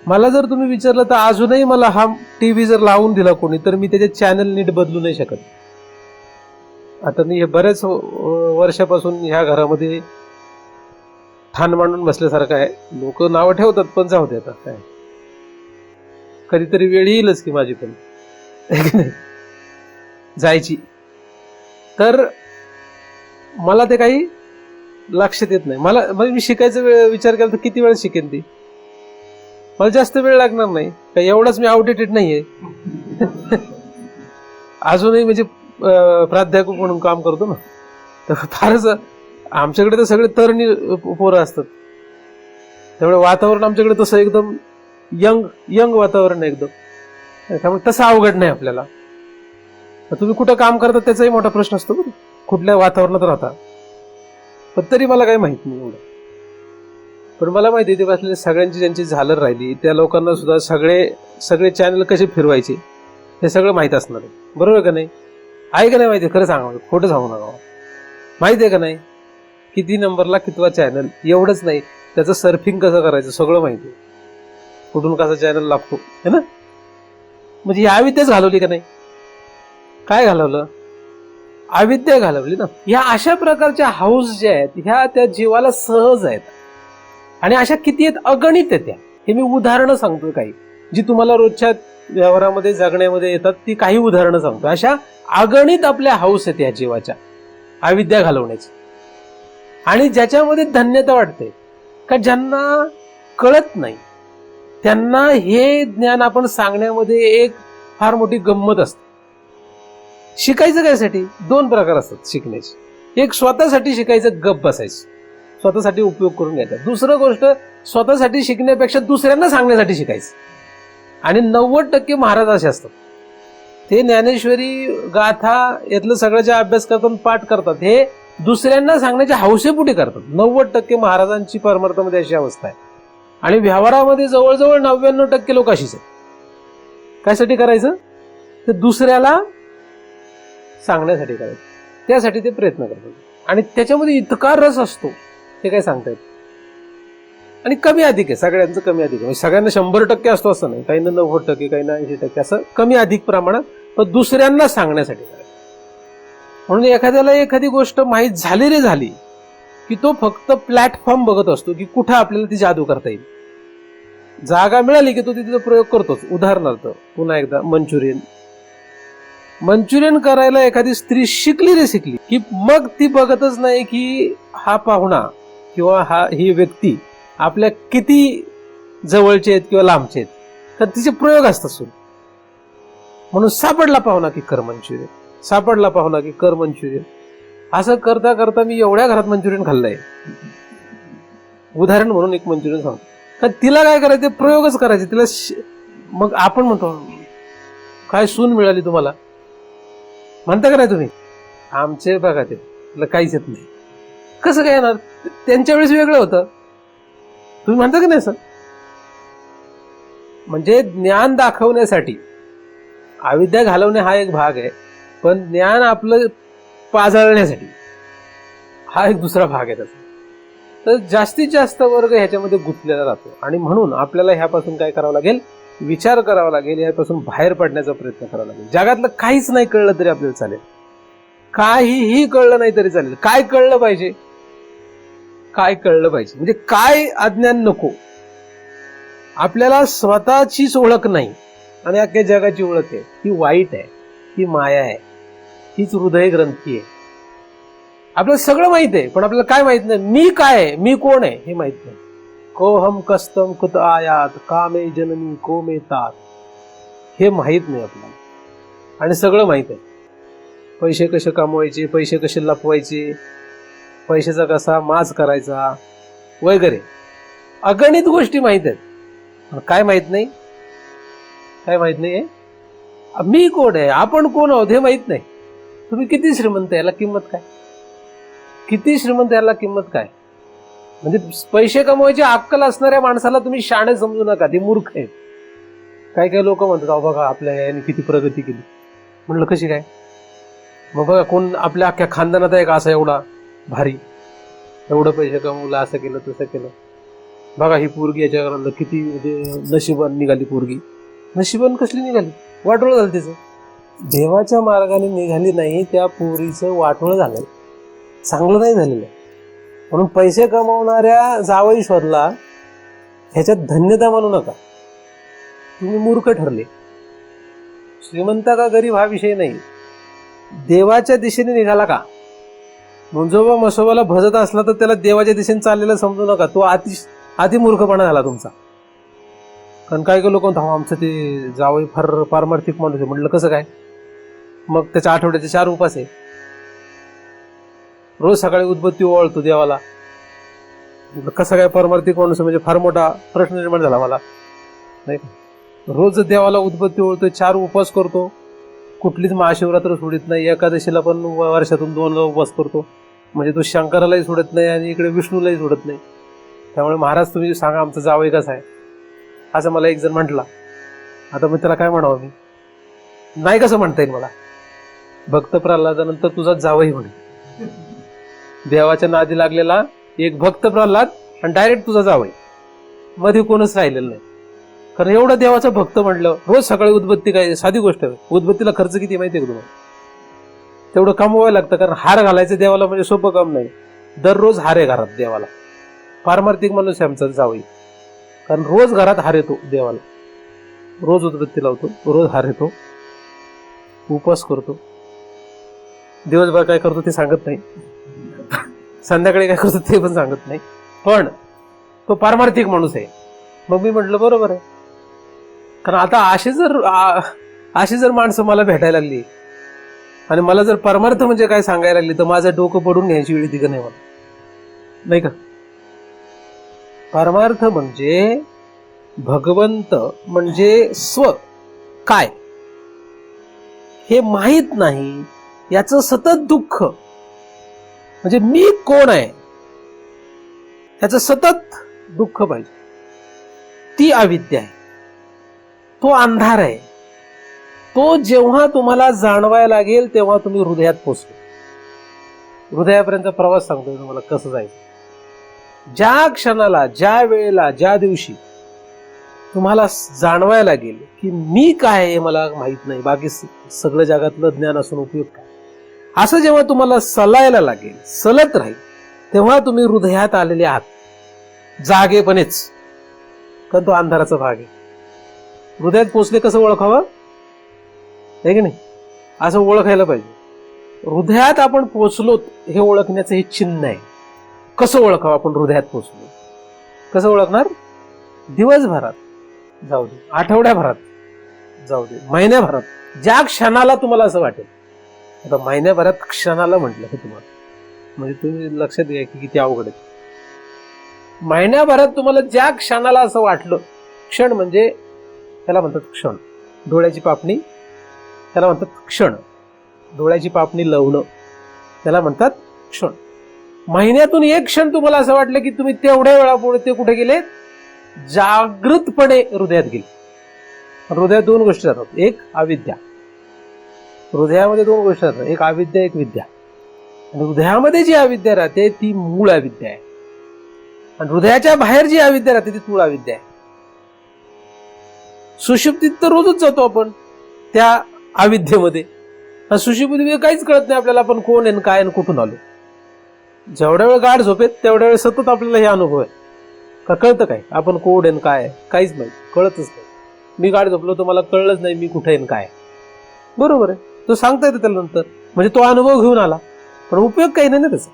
मला जर तुम्ही विचारलं तर अजूनही मला हा टीव्ही जर लावून दिला कोणी तर मी त्याचे चॅनल नीट बदलू नाही शकत. आता मी हे बऱ्याच वर्षापासून ह्या घरामध्ये ठाण मांडून बसल्यासारखं आहे. लोक नावं ठेवतात पण जाऊ दे, आता काय, कधीतरी वेळ येईलच की माझी पण जायची. तर मला ते काही लक्षात येत नाही. मला मी शिकायचा विचार केला तर किती वेळ शिकेन ती, मला जास्त वेळ लागणार नाही, काही एवढाच मी आउटडेटेड नाहीये. अजूनही म्हणजे प्राध्यापक म्हणून काम करतो ना, तर फारच आमच्याकडे तर सगळे तरणी पोरं असतात, त्यामुळे वातावरण आमच्याकडे तसं एकदम यंग वातावरण आहे एकदम, त्यामुळे तसं अवघड नाही आपल्याला. तुम्ही कुठं काम करता त्याचाही मोठा प्रश्न असतो बरं, कुठल्या वातावरणात राहता. पण तरी मला काही माहित नाही एवढं. पण मला माहिती ते बसलेले सगळ्यांची ज्यांची झालर राहिली त्या लोकांना सुद्धा सगळे चॅनल कसे फिरवायचे हे सगळं माहित असणार आहे. बरोबर का नाही? आहे का नाही माहिती? खरं सांगा, खोटं सांगू नका. माहिती आहे का नाही? किती नंबरला कितवा चॅनल, एवढंच नाही त्याचं सर्फिंग कसं करायचं सगळं माहिती आहे. कुठून कसा चॅनल लागतो है ना. म्हणजे या अविद्याच घालवली का नाही? काय घालवलं? अविद्या घालवली ना. या अशा प्रकारच्या हाऊस ज्या आहेत ह्या त्या जीवाला सहज आहेत, आणि अशा किती आहेत, अगणित आहेत. हे मी उदाहरणं सांगतोय काही, जी तुम्हाला रोजच्या व्यवहारामध्ये जगण्यामध्ये येतात, ती काही उदाहरणं सांगतो. अशा अगणित आपल्या हाऊस आहेत या जीवाच्या अविद्या घालवण्याची. आणि ज्याच्यामध्ये धन्यता वाटते का, ज्यांना कळत नाही त्यांना हे ज्ञान आपण सांगण्यामध्ये एक फार मोठी गंमत असते. शिकायचं कायसाठी? दोन प्रकार असतात शिकण्याचे. एक स्वतःसाठी शिकायचं, गप बसायचं, स्वतःसाठी उपयोग करून घ्यायचा. दुसरं गोष्ट, स्वतःसाठी शिकण्यापेक्षा दुसऱ्यांना सांगण्यासाठी शिकायचं. आणि 90% महाराज असे असतात, ते ज्ञानेश्वरी गाथा यातलं सगळ्याचा अभ्यास करतात, पाठ करतात, हे दुसऱ्यांना सांगण्याच्या हौसेपोटी करतात. 90% महाराजांची परमार्थामध्ये अशी अवस्था आहे. आणि व्यवहारामध्ये जवळजवळ 99% लोक अशीच आहेत. कायसाठी करायचं? तर दुसऱ्याला सांगण्यासाठी करायचं, त्यासाठी ते प्रयत्न करतात. आणि त्याच्यामध्ये इतका रस असतो ते काय सांगतायत. आणि कमी अधिक आहे, सगळ्यांचं कमी अधिक आहे. म्हणजे सगळ्यांना 100% असतो असं नाही, काहींना 90%, काहींना 80%, असं कमी अधिक प्रमाणात, पण दुसऱ्यांना सांगण्यासाठी करायचं. म्हणून एखाद्याला एखादी गोष्ट माहीत झाली की तो फक्त प्लॅटफॉर्म बघत असतो की कुठं आपल्याला ती जादू करता येईल. जागा मिळाली की तो तिथे प्रयोग करतोच. उदाहरणार्थ पुन्हा एकदा मंचुरियन करायला एखादी स्त्री शिकली की मग ती बघतच नाही की हा पाहुणा किंवा ही व्यक्ती आपल्या किती जवळचे आहेत किंवा लांबचे आहेत, तर तिचे प्रयोग असतात सुरू. म्हणून सापडला पाहुणा की कर मंचुरियन, सापडला पाहुणा की कर मंचुरियन. असं करता करता मी एवढ्या घरात मंचुरियन खाल्लंय. उदाहरण म्हणून एक मंचुरियन सांगतो. तर तिला काय करायचं, प्रयोगच करायचे तिला. मग आपण म्हणतो काय सून मिळाली तुम्हाला, म्हणता का नाही तुम्ही? आमचे बघा ते तिला काहीच येत नाही. कसं काय येणार? त्यांच्या वेळेस वेगळं होतं. तुम्ही म्हणता का नाही सर? म्हणजे ज्ञान दाखवण्यासाठी अविद्या घालवणे हा एक भाग आहे, पण ज्ञान आपलं पाजळण्यासाठी हा एक दुसरा भाग आहे त्याचा. तर जास्तीत जास्त वर्ग ह्याच्यामध्ये गुंतलेला राहतो. आणि म्हणून आपल्याला ह्यापासून काय करावं लागेल, विचार करावा लागेल, यापासून बाहेर पडण्याचा प्रयत्न करावा लागेल. जगातलं काहीच नाही कळलं तरी आपल्याला चालेल, काहीही कळलं नाही तरी चालेल. काय कळलं पाहिजे? काय कळलं पाहिजे म्हणजे काय अज्ञान नको. आपल्याला स्वतःचीच ओळख नाही आणि अख्ख्या जगाची ओळख आहे, ती वाईट आहे, ती माया आहे, हीच हृदय ग्रंथी आहे. आपल्याला सगळं माहित आहे, पण आपल्याला काय माहित नाही, मी काय आहे, मी कोण आहे हे माहित नाही. कोहम कस्तम कुत आयात कामे जननी कोमे तात, हे माहित नाही आपल्याला. आणि सगळं माहित आहे, पैसे कसे कमवायचे, पैसे कसे लपवायचे, पैशाचा कसा माज करायचा वगैरे अगणित गोष्टी माहित आहेत. काय माहित नाही? काय माहित नाही? मी कोण आहे, आपण कोण आहोत हे माहित नाही. तुम्ही किती श्रीमंत, याला किंमत काय? किती श्रीमंत, याला किंमत काय? म्हणजे पैसे कमवायची अक्कल असणाऱ्या माणसाला तुम्ही शाणे समजू नका, ते मूर्ख आहे. काही काही लोक म्हणतात अहो बघा आपल्या याने किती प्रगती केली. म्हणलं कशी काय? मग बघा कोण आपल्या अख्ख्या खानदानात आहे का असा एवढा भारी, एवढं पैसे कमवलं, असं केलं तसं केलं. बघा ही पोरगी याच्या घराला किती नशिबान निघाली. पोरगी नशिबान कसली निघाली? वाटोळं झालं तिचं. देवाच्या मार्गाने निघाली नाही, त्या पोरीचं वाटोळं झालं, चांगलं नाही झालेलं. म्हणून पैसे कमवणाऱ्या जावई शोधला ह्याच्यात धन्यता मानू नका, तुम्ही मूर्ख ठरले. श्रीमंत का गरीब हा विषय नाही, देवाच्या दिशेने निघाला का. मुंजोबा मसोबाला भजत असला तर त्याला देवाच्या दिशेने चाललेला समजू नका, तो अति मूर्खपणा झाला तुमचा. कारण काय लोक आमचं ते जावई फार पारमार्थिक माणूस आहे. म्हटलं कसं काय? मग त्याच्या आठवड्याचे 4 उपास आहे. रोज सकाळी उदबत्ती ओवाळतो देवाला. कसं काय पारमार्थिक माणूस म्हणजे फार मोठा प्रश्न निर्माण झाला मला, नाही का? रोज देवाला उदबत्ती ओवाळतोय, 4 उपवास करतो, कुठलीच महाशिवरात्र सोडित नाही, एकादशीला पण वर्षातून 2 उपवास करतो. म्हणजे तो शंकरालाही सोडत नाही आणि इकडे विष्णूलाही सोडत नाही. त्यामुळे महाराज तुम्ही सांगा आमचा जावई कसा आहे, असं मला एक जण म्हटला. आता मग त्याला काय म्हणावं मी? नाही कसं म्हणता येईल मला? भक्त प्रल्हादानंतर तुझा जावई म्हणे. देवाच्या नादी लागलेला एक भक्त प्रल्हाद आणि डायरेक्ट तुझा जावई, मध्ये कोणच राहिलेलं नाही. कारण एवढा देवाचा भक्त म्हटलं, रोज सकाळी उदबत्ती काय साधी गोष्ट आहे? उदबत्तीला खर्च किती माहिती आहे का तुम्हाला? तेवढं कमवायला लागतं. कारण हार घालायचं देवाला म्हणजे सोपं काम नाही. दररोज हार आहे घरात देवाला. पारमार्थिक माणूस आहे आमचा जावई. कारण रोज घरात हार येतो देवाला, रोज उदबत्ती लावतो, रोज हार येतो, उपवास करतो. दिवसभर काय करतो ते सांगत नाही, संध्याकाळी काय करतो ते पण सांगत नाही, पण तो पारमार्थिक माणूस आहे. मग मी म्हटलं बरोबर आहे. कारण आता अशी जर माणसं मला भेटायला लागली आणि मला जर परमार्थ म्हणजे काय सांगायला लागली तर माझं डोकं पडून घ्यायची वेळ तिकडे नाही मला, नाही का? परमार्थ म्हणजे भगवंत म्हणजे स्व काय हे माहीत नाही, याचं सतत दुःख. म्हणजे मी कोण आहे याचं सतत दुःख पाहिजे. ती अविद्या आहे, तो अंधार आहे. तो जेव्हा तुम्हाला जाणवायला लागेल तेव्हा तुम्ही हृदयात पोचतो. हृदयापर्यंत प्रवास सांगतोय तुम्हाला कसं जायचं. ज्या क्षणाला, ज्या वेळेला, ज्या दिवशी तुम्हाला जाणवायला लागेल की मी काय हे मला माहित नाही, बाकी सगळं जगातलं ज्ञान असून उपयोग काय, असं जेव्हा तुम्हाला सलायला लागेल, सलत राहील, तेव्हा तुम्ही हृदयात आलेले आहात जागेपणेच. कारण तो अंधाराचा भाग आहे. हृदयात पोचले कसं ओळखावं, आहे की नाही? असं ओळखायला पाहिजे. हृदयात आपण पोचलो हे ओळखण्याचं हे चिन्ह आहे. कसं ओळखावं आपण हृदयात पोचलो? कसं ओळखणार? दिवसभरात जाऊ दे, आठवड्याभरात जाऊ दे, महिन्याभरात, ज्या क्षणाला तुम्हाला असं वाटेल. आता महिन्याभरात क्षणाला म्हटलं हे तुम्हाला, म्हणजे तुम्ही लक्षात घ्या की किती अवघड आहे. महिन्याभरात तुम्हाला ज्या क्षणाला असं वाटलं, क्षण म्हणजे त्याला म्हणतात क्षण. डोळ्याची पापणी त्याला म्हणतात क्षण. डोळ्याची पापणी लावणं त्याला म्हणतात क्षण. महिन्यातून एक क्षण तुम्हाला असं वाटलं की तुम्ही तेवढ्या वेळापुढे ते कुठे गेले? जागृतपणे हृदयात गेले. हृदयात 2 गोष्टी राहतात, एक अविद्या. हृदयामध्ये 2 गोष्टी राहतात, एक अविद्या, एक विद्या. आणि हृदयामध्ये जी अविद्या राहते ती मूळ अविद्या आहे, आणि हृदयाच्या बाहेर जी अविद्या राहते ती मूळ अविद्या आहे. सुषुप्तीत तर रोजच जातो आपण त्या अविद्येमध्ये. सुषुप्तीमध्ये काहीच कळत नाही आपल्याला आपण कोण आहे, काय, कुठून आलो. जेवढ्या वेळ गाढ झोपेत तेवढ्या वेळ सतत आपल्याला हे अनुभव आहे. का कळतं काय आपण कोण आहे, काय, काहीच नाही, कळतच नाही. मी गाढ झोपलो तर मला कळलंच नाही मी कुठे आहे, काय. बरोबर आहे, तो सांगता येतो त्याला नंतर. म्हणजे तो अनुभव घेऊन आला, पण उपयोग काही नाही ना त्याचा.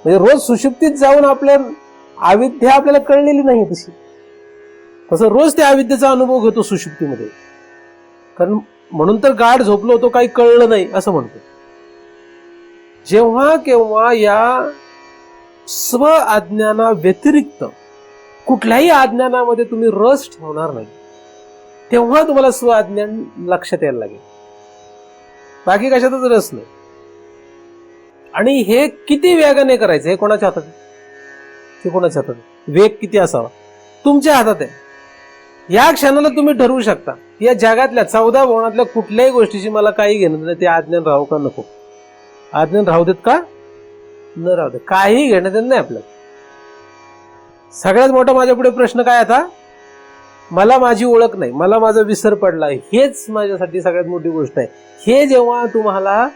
म्हणजे रोज सुषुप्तीत जाऊन आपल्या अविद्या आपल्याला कळलेली नाही तशी, तसं रोज त्या अविद्येचा अनुभव घेतो सुषुप्तीमध्ये. कारण म्हणून तर गाढ झोपलो होतो काही कळलं नाही असं म्हणतो. जेव्हा केव्हा या स्व अज्ञाना व्यतिरिक्त कुठल्याही अज्ञानामध्ये तुम्ही रस ठेवणार नाही, तेव्हा तुम्हाला स्व अज्ञान लक्षात यायला लागेल. बाकी कशातच रस नाही. आणि हे किती वेगाने करायचं हे कोणाच्या हातात आहे? ते कोणाच्या हातात आहे? वेग किती असावा तुमच्या हातात आहे. या क्षणाला तुम्ही ठरवू शकता या जगातल्या 14 भुवनातल्या कुठल्याही गोष्टीची मला काही घेणं नाही, ते अज्ञान राहू का नको. अज्ञान राहू देत का न राहू देत, काही घेणं देत नाही आपल्याला. सगळ्यात मोठा माझ्या पुढे प्रश्न काय आता? मला माझी ओळख नाही, मला माझा विसर पडला, हेच माझ्यासाठी सगळ्यात मोठी गोष्ट आहे. हे जेव्हा तुम्हाला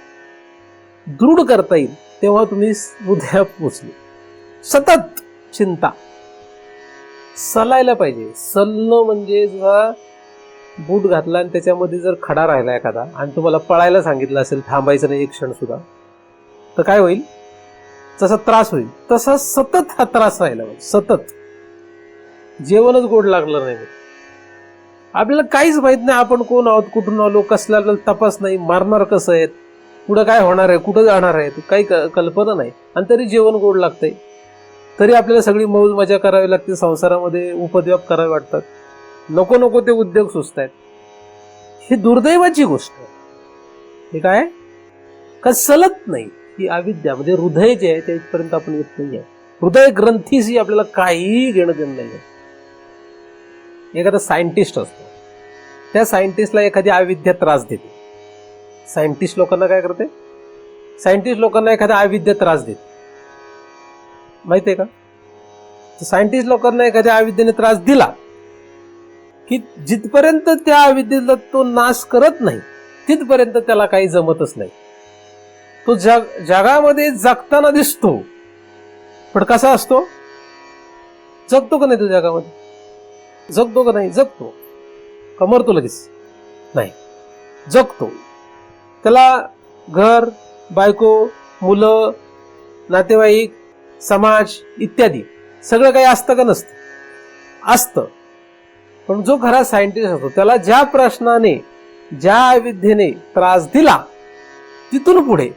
दृढ करता येईल तेव्हा तुम्ही हृदयात पोचले. सतत चिंता सलायला पाहिजे. सलणं म्हणजे जर बूट घातला आणि त्याच्यामध्ये जर खडा राहिला एखादा आणि तुम्हाला पळायला सांगितलं असेल, थांबायचं नाही एक क्षण सुद्धा, तर काय होईल? जसा त्रास होईल तसा सतत हा त्रास राहिला पाहिजे. सतत जेवणच गोड लागलं नाही, आपल्याला काहीच माहित नाही आपण कोण आहोत, कुठून आलो, कसला तपास नाही, मारणार कसं आहेत, पुढं काय होणार आहे, कुठं जाणार आहे, काही कल्पना नाही. आणि तरी जेवण गोड लागतंय, तरी आपल्याला सगळी मौज मजा करावी लागते, संसारामध्ये उपद्व्याप करावे वाटतात, नको नको ते उद्योग सुचतायत. ही दुर्दैवाची गोष्ट आहे. हे काय का चलत नाही. ही अविद्या म्हणजे हृदय जे आहे त्या इथपर्यंत आपण येत नाही आहे. हृदय ग्रंथीशी आपल्याला काहीही घेणं देणं नाही. एखादा सायंटिस्ट असतो, त्या सायंटिस्टला एखादी अविद्या त्रास देते. सायंटिस्ट लोकांना काय करते, सायंटिस्ट लोकांना एखादा अविद्या त्रास देते, माहिती आहे का? सायंटिस्ट लोकांना एखाद्या अविद्येने त्रास दिला की जिथपर्यंत त्या अविद्येला तो नाश करत नाही तिथपर्यंत त्याला काही जमतच नाही. तो जगामध्ये जगताना दिसतो, पण कसा असतो? जगतो का नाही तो जगामध्ये? जगतो का नाही? जगतो. कमरतो लगेच? नाही, जगतो. त्याला घर, बायको, मुलं, नातेवाईक, समाज इत्यादी सगळं काही असतं का नसतं? असतं. पण जो खरा सायंटिस्ट असतो त्याला ज्या प्रश्नाने, ज्या अविद्येने त्रास दिला तिथून पुढे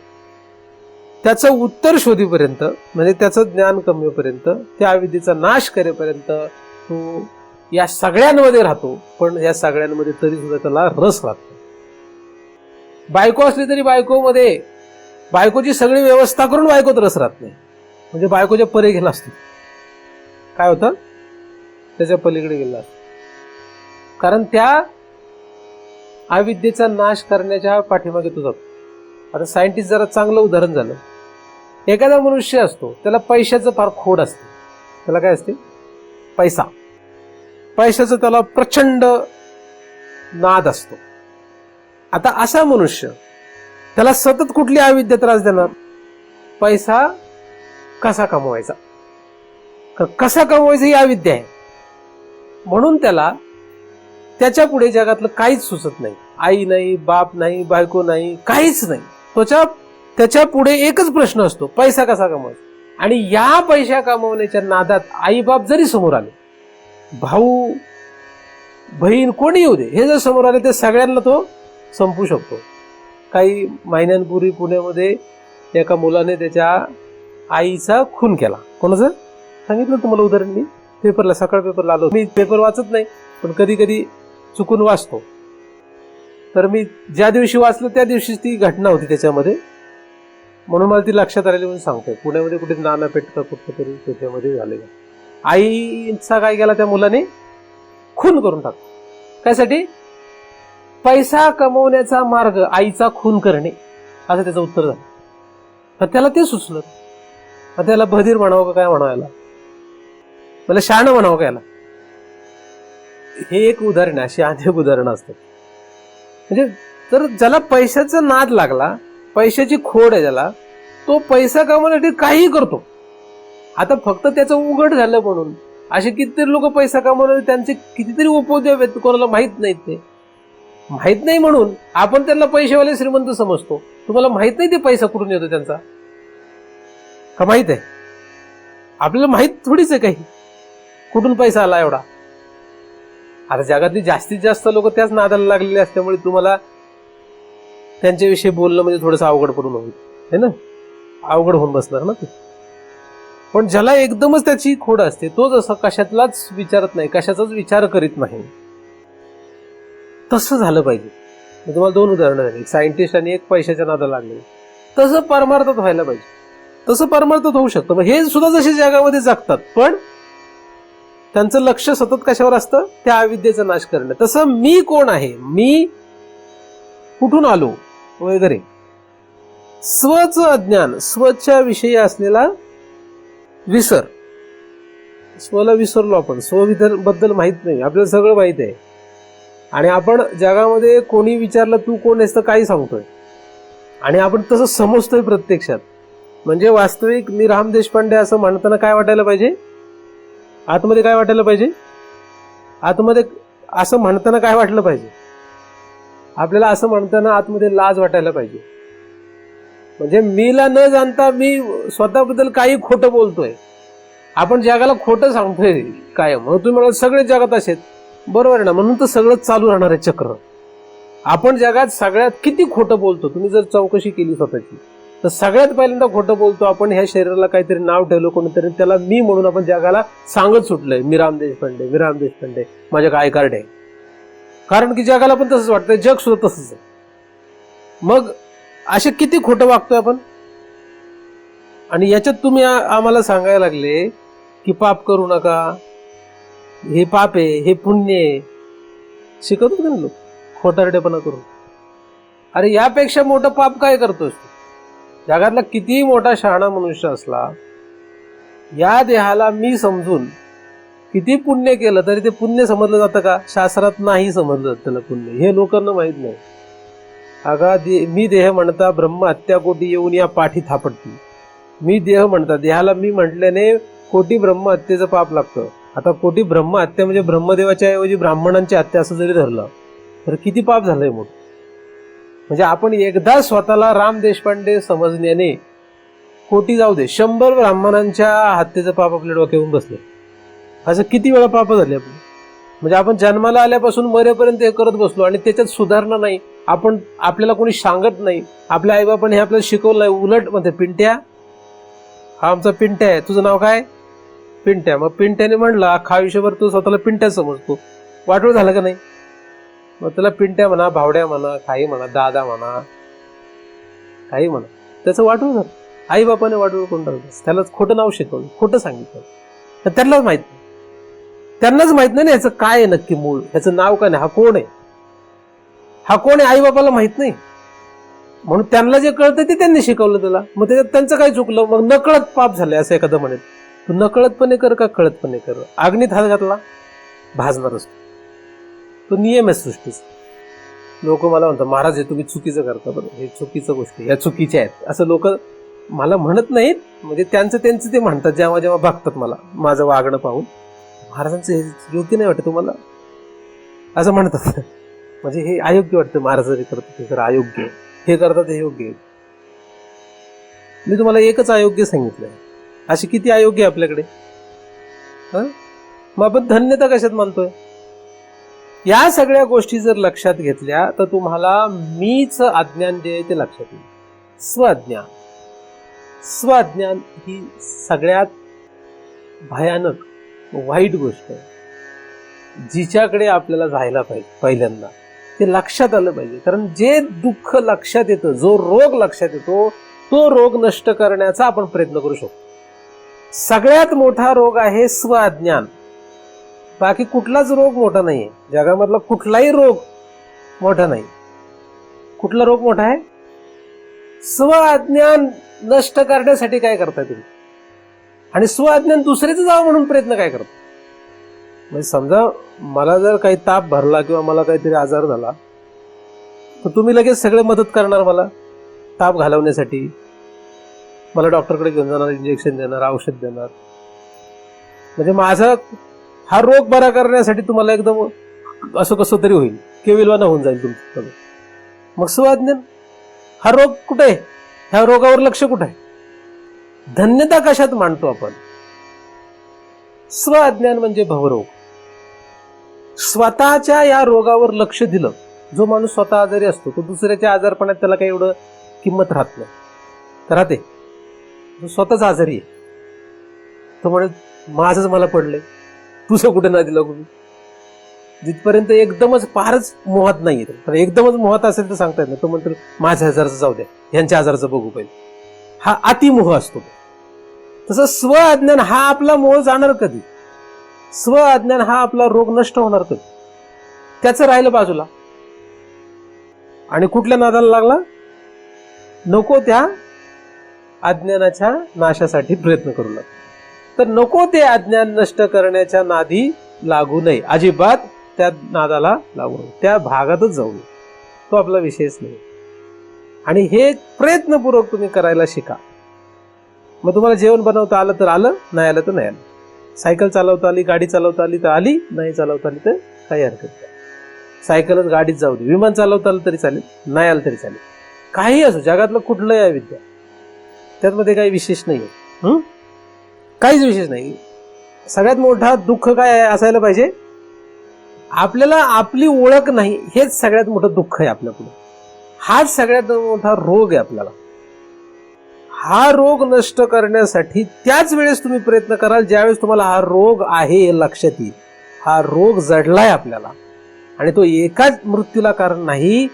त्याचं उत्तर शोधीपर्यंत, म्हणजे त्याचं ज्ञान कमीपर्यंत, त्या अविद्येचा नाश करेपर्यंत तो या सगळ्यांमध्ये राहतो. पण या सगळ्यांमध्ये तरी सुद्धा त्याला रस राहतो. बायको असली तरी बायकोमध्ये बायकोची सगळी व्यवस्था करून बायकोत रस राहत नाही. म्हणजे बायकोच्या परे गेला असतो. काय होतं? त्याच्या पलीकडे गेला असतो. कारण त्या अविद्येचा नाश करण्याच्या पाठीमागे तो जातो. आता सायंटिस्ट जरा चांगलं उदाहरण झालं. एखादा मनुष्य असतो, त्याला पैशाचं फार खोड असते. त्याला काय असते? पैसा. पैशाचं त्याला प्रचंड नाद असतो. आता असा मनुष्य, त्याला सतत कुठली अविद्या त्रास देणार? पैसा कसा कमवायचा, कसा कमवायचा ही अविद्या आहे. म्हणून त्याला त्याच्या पुढे जगातलं काहीच सुचत नाही. आई नाही, बाप नाही, बायको नाही, काहीच नाही. त्याच्या पुढे एकच प्रश्न असतो, पैसा कसा कमवायचा. आणि या पैसा कमवण्याच्या नादात आई बाप जरी समोर आले, भाऊ बहीण कोणी येऊ दे, हे जर समोर आले, ते सगळ्यांना तो संपू शकतो. काही महिन्यांपूर्वी पुण्यामध्ये एका मुलाने त्याच्या आईचा खून केला. कोणाचं सांगितलं तुम्हाला उदाहरण? मी पेपरला, सकाळ पेपरला आलो. मी पेपर वाचत नाही, पण कधी कधी चुकून वाचतो. तर मी ज्या दिवशी वाचलं त्या दिवशीच ती घटना होती त्याच्यामध्ये, म्हणून मला ती लक्षात आलेली म्हणून सांगतोय. पुण्यामध्ये कुठे नानापेठ का कुठं तरी त्याच्यामध्ये झालेलं. आईचा काय केला त्या मुलाने? खून करून टाकला. कायसाठी? पैसा कमवण्याचा मार्ग आईचा खून करणे, असं त्याचं उत्तर झालं. तर त्याला ते सुचलं. त्याला बधीर म्हणावं का काय म्हणायला, मला शहाणं म्हणावं का याला? हे एक उदाहरण आहे. अशी अनेक उदाहरणं असतात. म्हणजे तर ज्याला पैशाचा नाद लागला, पैशाची खोड आहे ज्याला, तो पैसा कमवण्यासाठी काहीही करतो. आता फक्त त्याचं उघड झालं म्हणून असे कितीतरी लोक पैसा कमवणार, त्यांचे कितीतरी उपद्व्याप आहेत, कोणाला माहित नाहीत. ते माहित नाही म्हणून आपण त्यांना पैशावाले श्रीमंत समजतो. तुम्हाला माहित नाही ते पैसा कुठून येतो त्यांचा, का माहित आहे? आपल्याला माहित थोडीच आहे काही कुठून पैसा आला एवढा. आता जगातली जास्तीत जास्त लोक त्याच नादाला लागलेले असल्यामुळे तुम्हाला त्यांच्याविषयी बोलणं म्हणजे थोडंसं अवघड पडून होईल, है ना? अवघड होऊन बसणार ना ते. पण ज्याला एकदमच त्याची खोड असते, तो जसं कशातलाच विचारत नाही, कशाचाच विचार करीत नाही, तसं झालं पाहिजे. तुम्हाला दोन उदाहरणं झाली, एक सायंटिस्ट आणि एक पैशाच्या नादाला लागले. तसं परमार्थात व्हायला पाहिजे. तसं परमार्थात होऊ शकतं. हे सुद्धा जसे जगामध्ये जगतात, पण त्यांचं लक्ष सतत कशावर असतं? त्या अविद्येचा नाश करणं. तसं मी कोण आहे, मी कुठून आलो वगैरे, स्वचं अज्ञान, स्वच्या विषयी असलेला विसर. स्वला विसरलो आपण, स्वबद्दल माहित नाही, आपल्याला सगळं माहित आहे. आणि आपण जगामध्ये कोणी विचारलं तू कोण आहेस तर काही सांगतोय, आणि आपण तसं समजतोय प्रत्यक्षात. म्हणजे वास्तविक मी राम देशपांडे असं म्हणताना काय वाटायला पाहिजे? आतमध्ये काय वाटायला पाहिजे? आतमध्ये असं म्हणताना काय वाटलं पाहिजे? आपल्याला असं म्हणताना आतमध्ये लाज वाटायला पाहिजे. म्हणजे मीला न जाणता मी स्वतःबद्दल काही खोटं बोलतोय. आपण जगाला खोटं सांगतोय कायम. तुम्ही म्हणाल सगळे जगात असेल, बरोबर आहे ना. म्हणून तर सगळं चालू राहणार आहे चक्र. आपण जगात सगळ्यात किती खोटं बोलतो. तुम्ही जर चौकशी केली स्वतःची तर सगळ्यात पहिल्यांदा खोटं बोलतो आपण. ह्या शरीराला काहीतरी नाव ठेवलं कोणीतरी, त्याला मी म्हणून आपण जगाला सांगत सुटलंय, मी राम देशपांडे, मी राम देशपांडे, माझ्या आय कार्ड आहे. कारण की जगाला पण तसंच वाटतंय, जग सुद्धा तसंच आहे. मग असे किती खोटं वागतोय आपण. आणि याच्यात तुम्ही आम्हाला सांगायला लागले की पाप करू नका, हे पाप आहे, हे पुण्य आहे. शिकवतो का लोक खोटारडेपणा करून. अरे यापेक्षा मोठं पाप काय करतोस तू. जगातला कितीही मोठा शहाणा मनुष्य असला, या देहाला मी समजून किती पुण्य केलं तरी ते पुण्य समजलं जातं का. शास्त्रात नाही समजलं जातं त्याला पुण्य. हे लोकांना माहित नाही. अगा मी देह म्हणता ब्रह्म हत्या कोटी येऊन या पाठी थापडती. मी देह म्हणता, देहाला मी म्हटल्याने कोटी ब्रह्म हत्येचं पाप लागतं. आता कोटी ब्रह्म हत्या म्हणजे ब्रह्मदेवाच्या ऐवजी ब्राह्मणांची हत्या असं जरी धरलं तर किती पाप झालंय मोठं. म्हणजे आपण एकदा स्वतःला राम देशपांडे समजण्याने कोटी जाऊ दे 100 ब्राह्मणांच्या हत्येचं पाप आपल्या डोक्यावरून बसले. असं किती वेळा पाप झाले आपले. म्हणजे आपण जन्माला आल्यापासून मरेपर्यंत हे करत बसलो आणि त्याच्यात सुधारणा नाही. आपण आपल्याला कोणी सांगत नाही. आपल्या आईबापाने हे आपल्याला शिकवलं नाही. उलट म्हणते पिंट्या, हा आमचा पिंट्या आहे, तुझं नाव काय पिंट्या. मग पिंट्याने म्हणला अख्खा आयुष्यभर तू स्वतःला पिंट्या समजतो. वाटोळ झालं का नाही. मग त्याला पिंट्या म्हणा, भावड्या म्हणा, काही म्हणा, दादा म्हणा, काही म्हणा, त्याचं वाटोळ झालं. आई बापाने वाटोळ कोण राहिलं, त्यालाच खोटं नाव शिकवलं, खोटं सांगितलं. तर त्यांनाच माहित नाही. त्यांनाच माहित नाही ना याचं काय आहे नक्की मूळ, याचं नाव काय नाही, हा कोण आहे, हा कोण आहे आई बापाला माहित नाही. म्हणून त्यांना जे कळतं ते त्यांनी शिकवलं त्याला. मग त्याच्यात त्यांचं काय चुकलं. मग नकळत पाप झाले असं एखादं म्हणेल. तू नकळतपणे कर का कळतपणे कर, अग्नीत हात घातला भाजणार असतो. तो नियम आहे सृष्टीचा. लोक मला म्हणतात महाराज हे तुम्ही चुकीचं करता. बरं, हे चुकीचं गोष्टी या चुकीच्या आहेत असं लोक मला म्हणत नाहीत. म्हणजे त्यांचं ते म्हणतात जेव्हा जेव्हा बघतात मला माझं वागणं पाहून, महाराजांचं हे योग्य नाही वाटतं तुम्हाला असं म्हणतात. म्हणजे हे अयोग्य वाटतं, महाराज हे करतात हे जरा अयोग्य आहे, हे करतात हे योग्य आहे. मी तुम्हाला एकच अयोग्य सांगितलंय. अशी किती अयोग्य आहे आपल्याकडे. मग आपण धन्यता कशात मानतोय. या सगळ्या गोष्टी जर लक्षात घेतल्या तर तुम्हाला मीच अज्ञान जे आहे ते लक्षात येईल. स्वअज्ञान, स्वअज्ञान ही सगळ्यात भयानक वाईट गोष्ट आहे, जिच्याकडे आपल्याला जायला पाहिजे. पहिल्यांदा ते लक्षात आलं पाहिजे. कारण जे दुःख लक्षात येतं, जो रोग लक्षात येतो, तो रोग नष्ट करण्याचा आपण प्रयत्न करू शकतो. सगळ्यात मोठा रोग आहे स्वअज्ञान. बाकी कुठलाच रोग मोठा नाहीये जगामधला, कुठलाही रोग मोठा नाही. कुठला रोग मोठा आहे. स्वअज्ञान नष्ट करण्यासाठी काय करताय तुम्ही, आणि स्वअज्ञान दुसऱ्याचं जावं म्हणून प्रयत्न काय करतो. म्हणजे समजा मला जर काही ताप भरला किंवा मला काहीतरी आजार झाला तर तुम्ही लगेच सगळे मदत करणार मला ताप घालवण्यासाठी. मला डॉक्टरकडे घेऊन जाणार, इंजेक्शन देणार, औषध देणार. म्हणजे माझा हा रोग बरा करण्यासाठी तुम्हाला एकदम असं कसं तरी होईल, केविलवाना होऊन जाईल तुमचं. मग स्वअज्ञान, हा रोग कुठे आहे, ह्या रोगावर लक्ष कुठे आहे. धन्यता कशात मानतो आपण. स्वअज्ञान म्हणजे भवरोग. स्वतःच्या या रोगावर लक्ष दिलं, जो माणूस स्वतः आजारी असतो तो दुसऱ्याच्या आजारपणात त्याला काही एवढं किंमत राहत नाही. राहते जो स्वतःच आजारी आहे तो म्हणत माझंच मला पडलंय, तुझं कुठे नाही दिलं कुठे. जिथपर्यंत एकदमच फारच मोहात नाहीये, पण एकदमच मोहात असेल तर सांगता येत नाही. तो म्हणतो माझ्या आजाराचं जाऊ द्या, ह्यांच्या आजाराचं बघू पाहिजे. हा अतिमोह असतो. तसं स्वअज्ञान हा आपला मोह जाणार कधी. स्वअज्ञान हा आपला रोग नष्ट होणार कधी. त्याचं राहिलं बाजूला आणि कुठल्या नादाला लागला. नको त्या अज्ञानाच्या नाशासाठी प्रयत्न करू लागला. तर नको ते अज्ञान नष्ट करण्याच्या नादी लागू नये. अजिबात त्या नादाला लागू नये, त्या भागातच जाऊ नये. तो आपला विषयच नाही. आणि हे प्रयत्नपूर्वक तुम्ही करायला शिका. मग तुम्हाला जेवण बनवता आलं तर आलं, नाही आलं तर नाही आलं. सायकल चालवता आली, गाडी चालवता आली तर आली, नाही चालवता आली तर काही हरकत नाही. सायकलच गाडीच जाऊ दे, विमान चालवता आलं तरी चालेल, नाही आलं तरी चालेल. काही असो, जगातलं कुठलंही आहे विद्या, त्यामध्ये काही विशेष नाही. काहीच विशेष नाही. सगळ्यात मोठा दुःख काय असायला पाहिजे. आपल्याला आपली ओळख नाही, हेच सगळ्यात मोठं दुःख आहे आपल्यापुढे. हाच सगळ्यात मोठा रोग आहे आपल्याला. हा रोग नष्ट करण्यासाठी त्याच वेळेस तुम्ही प्रयत्न कराल ज्यावेळेस तुम्हाला हा रोग आहे हे लक्षात येईल. हा रोग जडलाय आपल्याला आणि तो एकाच मृत्यूला कारण नाही,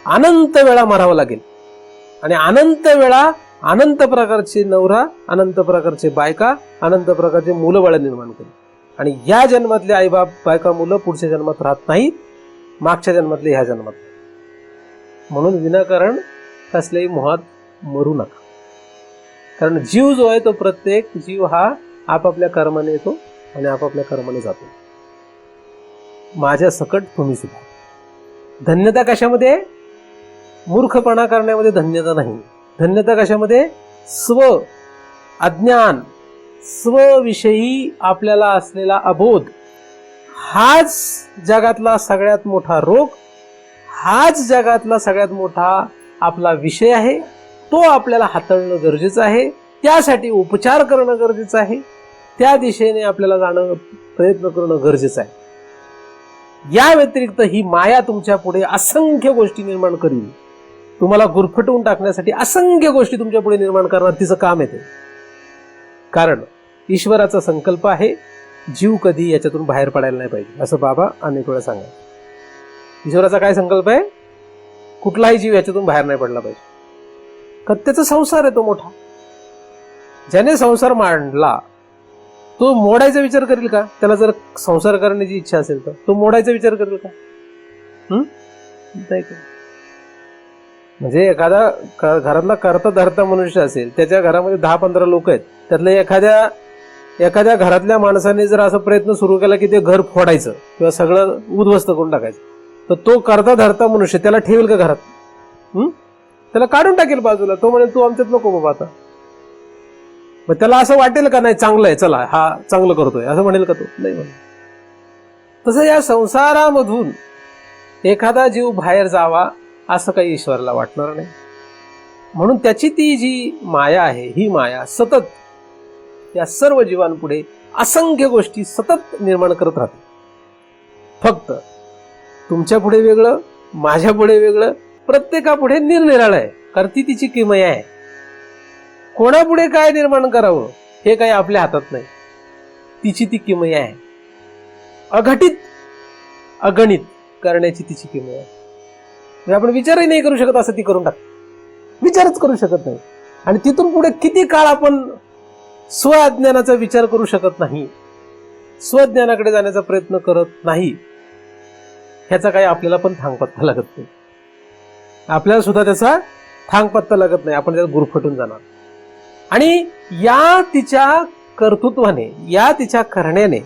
अनंत वेळा मरावं लागेल. आणि अनंत वेळा अनंत प्रकारचे नवरा, अनंत प्रकारचे बायका, अनंत प्रकारचे मुलं बाळ निर्माण करेल. आणि या जन्मातले आईबाप बायका मुलं पुढच्या जन्मात राहत नाहीत, मागच्या जन्मातले ह्या जन्मात. म्हणून विनाकारण कसल्याही मोहात मरू नका. कारण जीव जो आहे तो प्रत्येक जीव हा आपापल्या कर्माने येतो आणि आपापल्या कर्माने जातो. माझ्या सकट तुम्ही सुद्धा. धन्यता कशामध्ये? मूर्खपणा करण्यामध्ये धन्यता नाही. धन्यता कशामध्ये? स्व अज्ञान, स्वविषयी आपल्याला असलेला अबोध. हाच जगातला सगळ्यात मोठा रोग, हाच जगातला सगळ्यात मोठा आपला विषय आहे. तो आपल्याला हाताळणं गरजेचं आहे. त्यासाठी उपचार करणं गरजेचं आहे. त्या दिशेने आपल्याला जाणं, प्रयत्न करणं गरजेचं आहे. या व्यतिरिक्त ही माया तुमच्या पुढे असंख्य गोष्टी निर्माण करील. तुम्हाला गुरफटवून टाकण्यासाठी असंख्य गोष्टी तुमच्या पुढे निर्माण करणार तिचं काम येते. कारण ईश्वराचा संकल्प आहे, जीव कधी याच्यातून बाहेर पडायला नाही पाहिजे, असं बाबा अनेक वेळा सांगा. ईश्वराचा काय संकल्प आहे? कुठलाही जीव याच्यातून बाहेर नाही पडला पाहिजे. त्याचा संसार आहे तो मोठा. ज्याने संसार मांडला तो मोडायचा विचार करेल का? त्याला जर संसार करण्याची इच्छा असेल तर तो मोडायचा विचार करेल का? नाही. म्हणजे एखादा घरातला करता धरता मनुष्य असेल, त्याच्या घरामध्ये 10-15 लोक आहेत, त्यातल्या एखाद्या घरातल्या माणसाने जर असा प्रयत्न सुरू केला की ते घर फोडायचं किंवा सगळं उद्ध्वस्त करून टाकायचं, तर तो करता धरता मनुष्य त्याला ठेवेल का घरात? त्याला काढून टाकेल बाजूला. तो म्हणेल तू आमच्यात नको बाबा आता. मग त्याला असं वाटेल का नाही चांगलं आहे, चला हा चांगलं करतोय, असं म्हणेल का? तो नाही म्हणेल. तसं या संसारामधून एखादा जीव बाहेर जावा असं काही ईश्वराला वाटणार नाही. म्हणून त्याची ती जी माया आहे, ही माया सतत या सर्व जीवांपुढे असंख्य गोष्टी सतत निर्माण करत राहते. फक्त तुमच्या पुढे वेगळं, माझ्या पुढे वेगळं, प्रत्येकापुढे निरनिराळं आहे. कारण ती तिची किमया आहे. कोणापुढे काय निर्माण करावं हे काही आपल्या हातात नाही. तिची ती किमया आहे. अघटित अगणित करण्याची तिची किमया आहे. आपण विचारही नाही करू शकत असं ती करून टाक. विचारच करू शकत नाही. आणि तिथून पुढे किती काळ आपण स्वअज्ञानाचा विचार करू शकत नाही, स्वज्ञानाकडे जाण्याचा प्रयत्न करत नाही, ह्याचा काही आपल्याला पण थांगपत्ता लागत नाही. आपल्याला सुद्धा त्याचा थांगपत्ता लागत नाही. आपण त्यात गुरफटून जाणार. आणि या तिच्या कर्तृत्वाने, या तिच्या करण्याने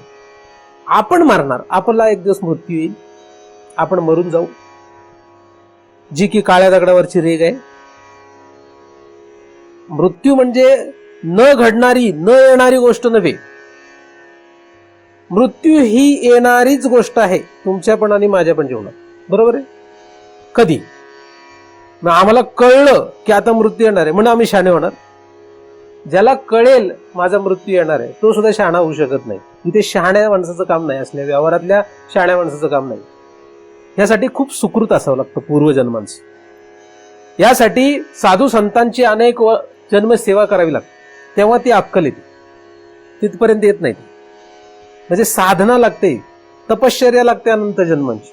आपण मारणार. आपला एक दिवस मृत्यू येईल, आपण मरून जाऊ. जी की काळ्या दगडावरची रेग आहे. मृत्यू म्हणजे न घडणारी, न येणारी गोष्ट नव्हे. मृत्यू ही येणारीच गोष्ट आहे, तुमच्या पण आणि माझ्या पण जीवनात. बरोबर आहे? कधी आम्हाला कळलं की आता मृत्यू येणार आहे म्हणून आम्ही शहाणे होणार? ज्याला कळेल माझा मृत्यू येणार आहे तो सुद्धा शहाणा होऊ शकत नाही. इथे शहाण्या माणसाचं काम नाही, असल्या व्यवहारातल्या शहाण्या माणसाचं काम नाही. यासाठी खूप सुकृत असावं लागतं पूर्वजन्मांचं. यासाठी साधू संतांची अनेक जन्म सेवा करावी लागते, तेव्हा ती अक्कल येते. तिथपर्यंत येत नाही. म्हणजे साधना लागते, तपश्चर्या लागते अनंत जन्मांची,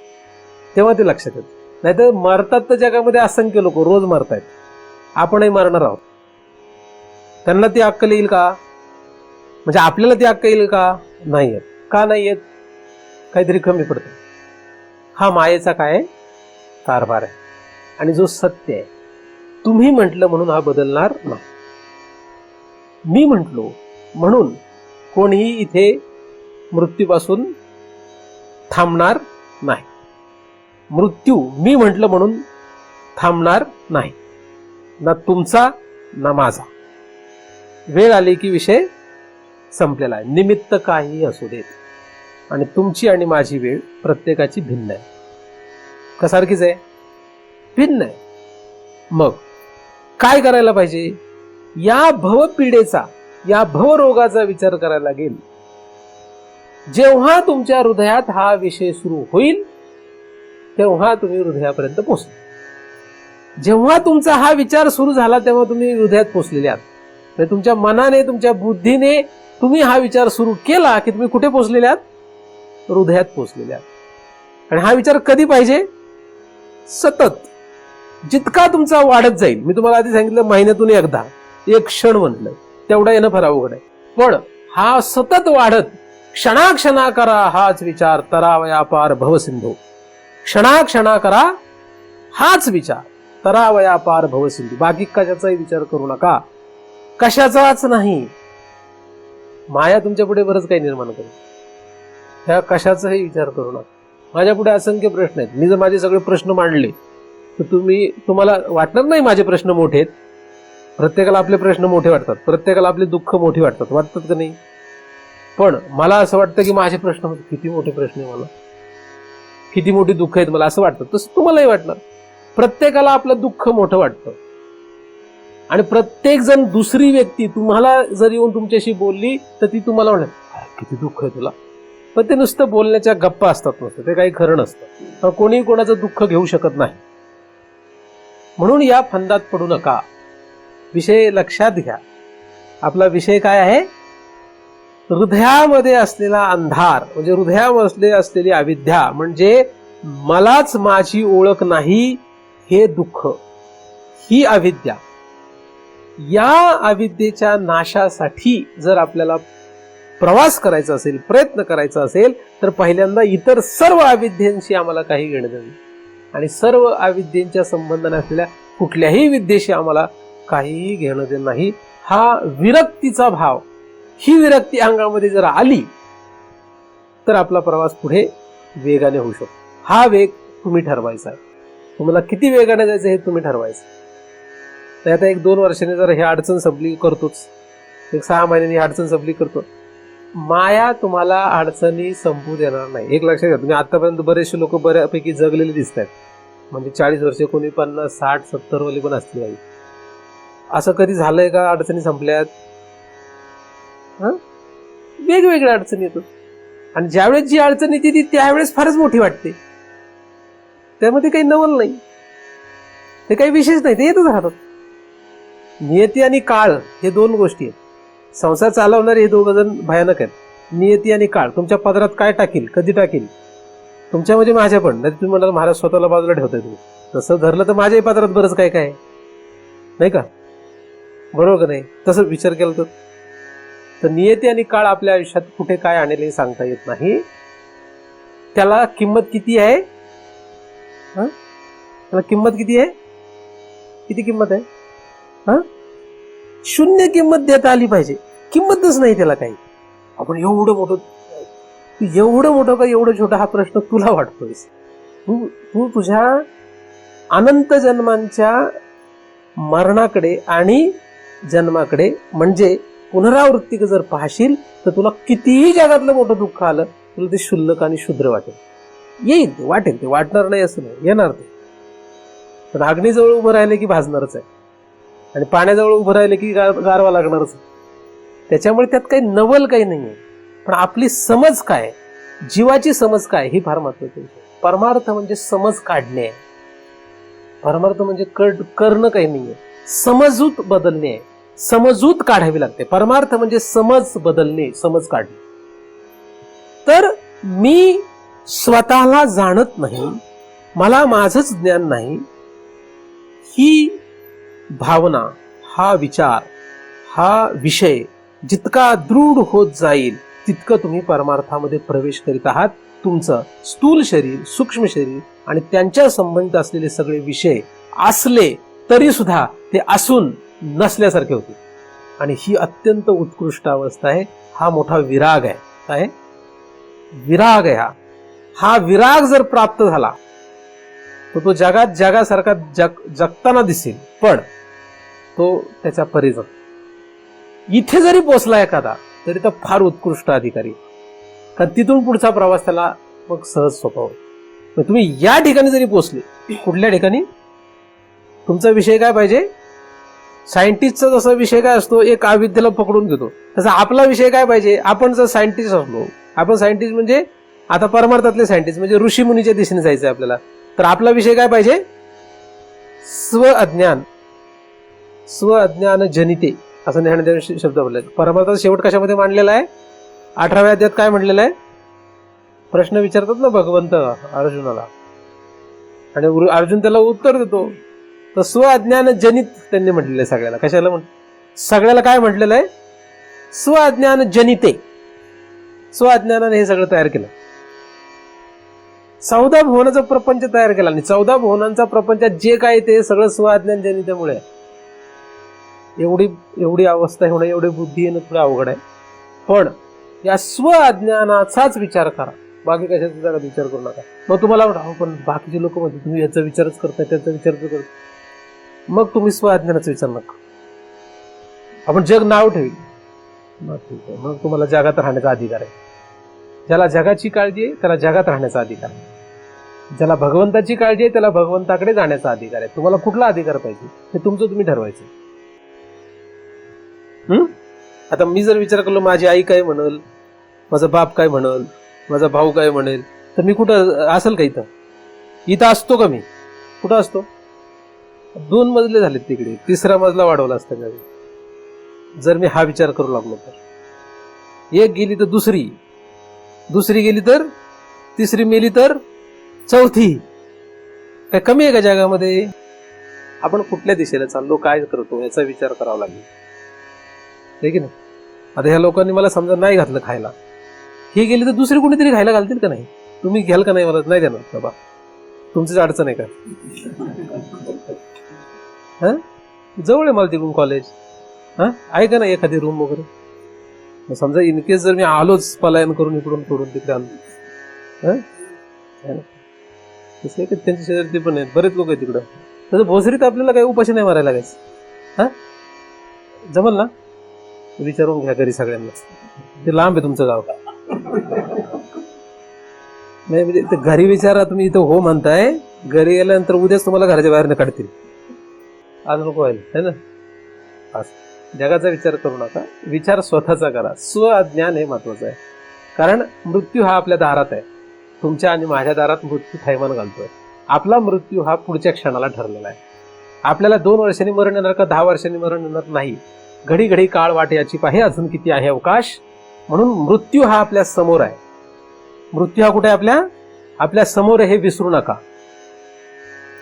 तेव्हा ते लक्षात येतं. नाहीतर मरतात तर जगामध्ये असंख्य लोक रोज मरतायत. आपणही मरणार आहोत. त्यांना ती अक्कल येईल का? म्हणजे आपल्याला ती अक्कल येईल का? नाही येत. का नाही येत? काहीतरी कमी पडतं. हा मायेचा काय कारभार आहे. आणि जो सत्य आहे, तुम्ही म्हटलं म्हणून हा बदलणार नाही. मी म्हटलो म्हणून कोणीही इथे मृत्यूपासून थांबणार नाही. मृत्यू मी म्हटलं म्हणून थांबणार नाही, ना तुमचा ना माझा. वेळ आली की विषय संपलेला आहे. निमित्त काही असू देत. आणि तुमची आणि माझी वेळ प्रत्येकाची भिन्न आहे. कसारखीच आहे? भिन्न आहे. मग काय करायला पाहिजे? या भवपिढेचा, या भवरोगाचा विचार करायला लागेल. जेव्हा तुमच्या हृदयात हा विषय सुरू होईल तेव्हा तुम्ही हृदयापर्यंत पोहोचले. जेव्हा तुमचा हा विचार सुरू झाला तेव्हा तुम्ही हृदयात पोहोचलेले आहात. म्हणजे तुमच्या मनाने, तुमच्या बुद्धीने तुम्ही हा विचार सुरू केला की तुम्ही कुठे पोहोचलेले आहात? हृदयात पोहोचलेले आहात. आणि हा विचार कधी पाहिजे? सतत. जितका तुमचा वाढत जाईल. मी तुम्हाला आधी सांगितलं महिन्यातून एकदा, एक क्षण म्हटलं, तेवढा येणं फार अवघड आहे. पण हा सतत वाढत, क्षणाक्षणा करा हाच विचार तरावया पार भवसिंधू. क्षणाक्षणा करा हाच विचार तरावया पार भवसिंधू. बाकी कशाचाही विचार करू नका, कशाचाच नाही. माया तुमच्या पुढे बरंच काही निर्माण करेल. ह्या कशाचाही विचार करू नका. माझ्या पुढे असंख्य प्रश्न आहेत. मी जर माझे सगळे प्रश्न मांडले तर तुम्हाला वाटणार नाही माझे प्रश्न मोठे आहेत. प्रत्येकाला आपले प्रश्न मोठे वाटतात, प्रत्येकाला आपले दुःख मोठी वाटतात का नाही? पण मला असं वाटतं की माझे प्रश्न किती मोठे प्रश्न आहे, मला किती मोठी दुःख आहेत मला असं वाटतं. तसं तुम्हालाही वाटणार. प्रत्येकाला आपलं दुःख मोठं वाटतं. आणि प्रत्येक जण, दुसरी व्यक्ती तुम्हाला जर येऊन तुमच्याशी बोलली तर ती तुम्हाला म्हणणार किती दुःख आहे तुला. पण ते नुसतं बोलण्याच्या गप्पा असतात, नसतं ते काही खरं नसतं. कोणी कोणाचं दुःख घेऊ शकत नाही. म्हणून या फंदात पडू नका. विषय लक्षात घ्या. आपला विषय काय आहे? हृदयामध्ये असलेला अंधार, म्हणजे हृदयामध्ये असलेली अविद्या, म्हणजे मलाच माझी ओळख नाही हे दुःख, ही अविद्या. या अविद्येच्या नाशासाठी जर आपल्याला प्रवास करायचा असेल, प्रयत्न करायचा असेल, तर पहिल्यांदा इतर सर्व अविद्यांशी आम्हाला काही घेणं देणं आणि सर्व अविद्येच्या संबंध नसलेल्या कुठल्याही विद्येशी आम्हाला काहीही घेणं देणं नाही. हा विरक्तीचा भाव, ही विरक्ती अंगामध्ये जर आली तर आपला प्रवास पुढे वेगाने होऊ शकतो. हा वेग तुम्ही ठरवायचा आहे. तुम्हाला किती वेगाने जायचं हे तुम्ही ठरवायचं. तर आता 1-2 वर्षांनी जर ही अडचण संपली करतोच, 6 महिन्यांनी ही अडचण संपली करतो. माया तुम्हाला अडचणी संपू देणार नाही. एक लक्षात घ्या. तुम्ही आतापर्यंत बरेचसे लोक बऱ्यापैकी जगलेले दिसत आहेत. म्हणजे 40 वर्षे, कोणी 50, 60, 70 वाली पण असली पाहिजे. असं कधी झालंय का अडचणी संपल्यात? वेगवेगळ्या अडचणी येतात. आणि ज्यावेळेस जी अडचण येते ती त्यावेळेस फारच मोठी वाटते. त्यामध्ये काही नवल नाही, ते काही विशेष नाही, ते येतच राहतात. नियती आणि काळ हे 2 गोष्टी आहेत. संसार चालवणारे हे 2 जण भयानक आहेत. नियती आणि काळ. तुमच्या पदरात काय टाकील, कधी टाकील, तुमच्या म्हणजे माझ्या पण. नाही तुम्ही म्हणाल महाराज स्वतःला बाजूला ठेवताय तुम्ही. तसं धरलं तर माझ्याही पदरात बरंच काय काय नाही का? बरोबर का नाही? तसं विचार केला तर नियती आणि काळ आपल्या आयुष्यात कुठे काय आणेल हे सांगता येत नाही. त्याला किंमत किती आहे? त्याला किंमत किती आहे? किती किंमत आहे? 0 किंमत देता आली पाहिजे. किंमतच नाही त्याला काही. आपण एवढं मोठं का एवढं छोटा हा प्रश्न तुला वाटतोय. तू तुझ्या अनंत जन्मांच्या मरणाकडे आणि जन्माकडे, म्हणजे पुनरावृत्ती जर पाहशील तर तुला कितीही जगातलं मोठं दुःख आलं तुला ते क्षुल्लक आणि क्षुद्र वाटेल. येईल ते, वाटेल ते, वाटणार नाही असं नाही, येणार ते. पण अग्नीजवळ उभं राहिले की भाजणारच आहे आणि पाण्याजवळ उभं राहिले की गारवा लागणारच आहे. त्याच्यामुळे त्यात काही नवल काही नाहीये. पण आपली समज काय, जीवाची समज काय, ही फार महत्वाची. परमार्थ म्हणजे समज काढणे आहे. परमार्थ म्हणजे करणं काही नाहीये, समजूत बदलणे आहे. समजूत काढावी लागते. परमार्थ म्हणजे समज बदलणे, समज काढणे. तर मी स्वतःला जाणत नाही, मला माझंच ज्ञान नाही, ही भावना, हा विचार, हा विषय जितका दृढ होत जाईल तितकं तुम्ही परमार्थामध्ये प्रवेश करीत आहात. तुमचं स्थूल शरीर, सूक्ष्म शरीर आणि त्यांच्या संबंधित असलेले सगळे विषय असले तरी सुद्धा ते असून नसल्यासारखे होते. आणि ही अत्यंत उत्कृष्ट अवस्था आहे. हा मोठा विराग आहे. काय विराग आहे? हा विराग जर प्राप्त झाला तर तो जगासारखा जगताना दिसेल, पण तो त्याच्या परीचा. इथे जरी पोचला एखादा तरी तो फार उत्कृष्ट अधिकारी, कारण तिथून पुढचा प्रवास त्याला मग सहज सोपा होईल. तुम्ही या ठिकाणी जरी पोचले, कुठल्या ठिकाणी, तुमचा विषय काय पाहिजे? सायंटिस्टचा जसा विषय काय असतो, एक अविद्येला पकडून घेतो, तसा आपला विषय काय पाहिजे? आपण जर सायंटिस्ट असलो, आपण सायंटिस्ट म्हणजे आता परमार्थातले सायंटिस्ट म्हणजे ऋषी मुनीच्या दिशेने जायचं आहे आपल्याला. तर आपला विषय काय पाहिजे? स्व अज्ञान, स्व अज्ञान जनिते असं ज्ञानदेव शब्द बोलले. परमार्थाचा शेवट कशामध्ये मांडलेला आहे? 18व्या अध्यायात काय म्हटलेलं आहे? प्रश्न विचारतात ना भगवंत अर्जुनाला आणि अर्जुन त्याला उत्तर देतो. तर स्व अज्ञान जनित त्यांनी म्हटलेलं आहे सगळ्याला. कशाला सगळ्याला काय म्हटलेलं आहे? स्व अज्ञान जनिते. स्व अज्ञानाने हे सगळं तयार केलं. 14 भुवनाचा प्रपंच तयार केला आणि 14 भुवनांचा प्रपंचात जे काय ते सगळं स्व अज्ञान जनितेमुळे. एवढी अवस्था होणं, एवढी बुद्धी येणं थोडं अवघड आहे. पण या स्व अज्ञानाचाच विचार करा, बाकी कशाचा जरा विचार करू नका. मग तुम्हाला पण बाकीचे लोक म्हणतात तुम्ही याचा विचारच करताय, त्याचा विचार करताय, मग तुम्ही स्व अज्ञानाचा विचार नका. आपण जग नाव ठेवी, मग ठीक आहे, मग तुम्हाला जगात राहण्याचा अधिकार आहे. ज्याला जगाची काळजी आहे त्याला जगात राहण्याचा अधिकार आहे. ज्याला भगवंताची काळजी आहे त्याला भगवंताकडे जाण्याचा अधिकार आहे. तुम्हाला कुठला अधिकार पाहिजे हे तुमचं तुम्ही ठरवायचं. आता मी जर विचार करलो माझी आई काय म्हणल, माझा बाप काय म्हणल, माझा भाऊ काय म्हणेल, तर मी कुठं असेल का? इथं असतो का? मी कुठं असतो? 2 मजले झालेत तिकडे, 3रा मजला वाढवला असता का जर मी हा विचार करू लागलो तर. एक गेली तर दुसरी, दुसरी गेली तर तिसरी, मेली तर चौथी. काय कमी आहे का जगामध्ये? आपण कुठल्या दिशेला चाललो, काय करतो याचा विचार करावा लागेल, आहे की नाही? आता ह्या लोकांनी मला समजा नाही घातलं खायला, ही गेली तर दुसरी कोणीतरी खायला घालतील का नाही? तुम्ही घ्याल का नाही? मला नाही देणार बाबा, तुमचीच अडचण आहे का? जवळ आहे मला तिकडून कॉलेज, आहे का नाही एखादी रूम वगैरे? समजा इनकेस जर मी आलोच पलायन करून इकडून सोडून तिकडे आलो, तसे त्यांच्या शेजारी पण आहेत बरेच लोक आहेत तिकडं. तसं भोसरीत आपल्याला काही उपाशी नाही मारायला लागायचं. जमल ना? विचारून घ्या घरी सगळ्यांना. ते लांब आहे तुमचं गाव. नाही म्हणजे ते घरी विचारा तुम्ही, इथं हो म्हणताय, घरी गेल्यानंतर उद्याच तुम्हाला घराच्या बाहेर काढतील. आज नको व्हायला, है ना? जगाचा विचार करू नका, विचार स्वतःचा करा. स्व अज्ञान हे महत्वाचं आहे. कारण मृत्यू हा आपल्या दारात आहे. तुमच्या आणि माझ्या दारात मृत्यू थैमान घालतोय. आपला मृत्यू हा पुढच्या क्षणाला ठरलेला आहे. आपल्याला 2 वर्षांनी मरण येणार का 10 वर्षांनी मरण येणार नाही. घडी घडी काळ वाट याची पाहे, अजून किती आहे अवकाश. म्हणून मृत्यू हा आपल्या समोर आहे. मृत्यू हा कुठे आहे? आपल्या समोर आहे, हे विसरू नका.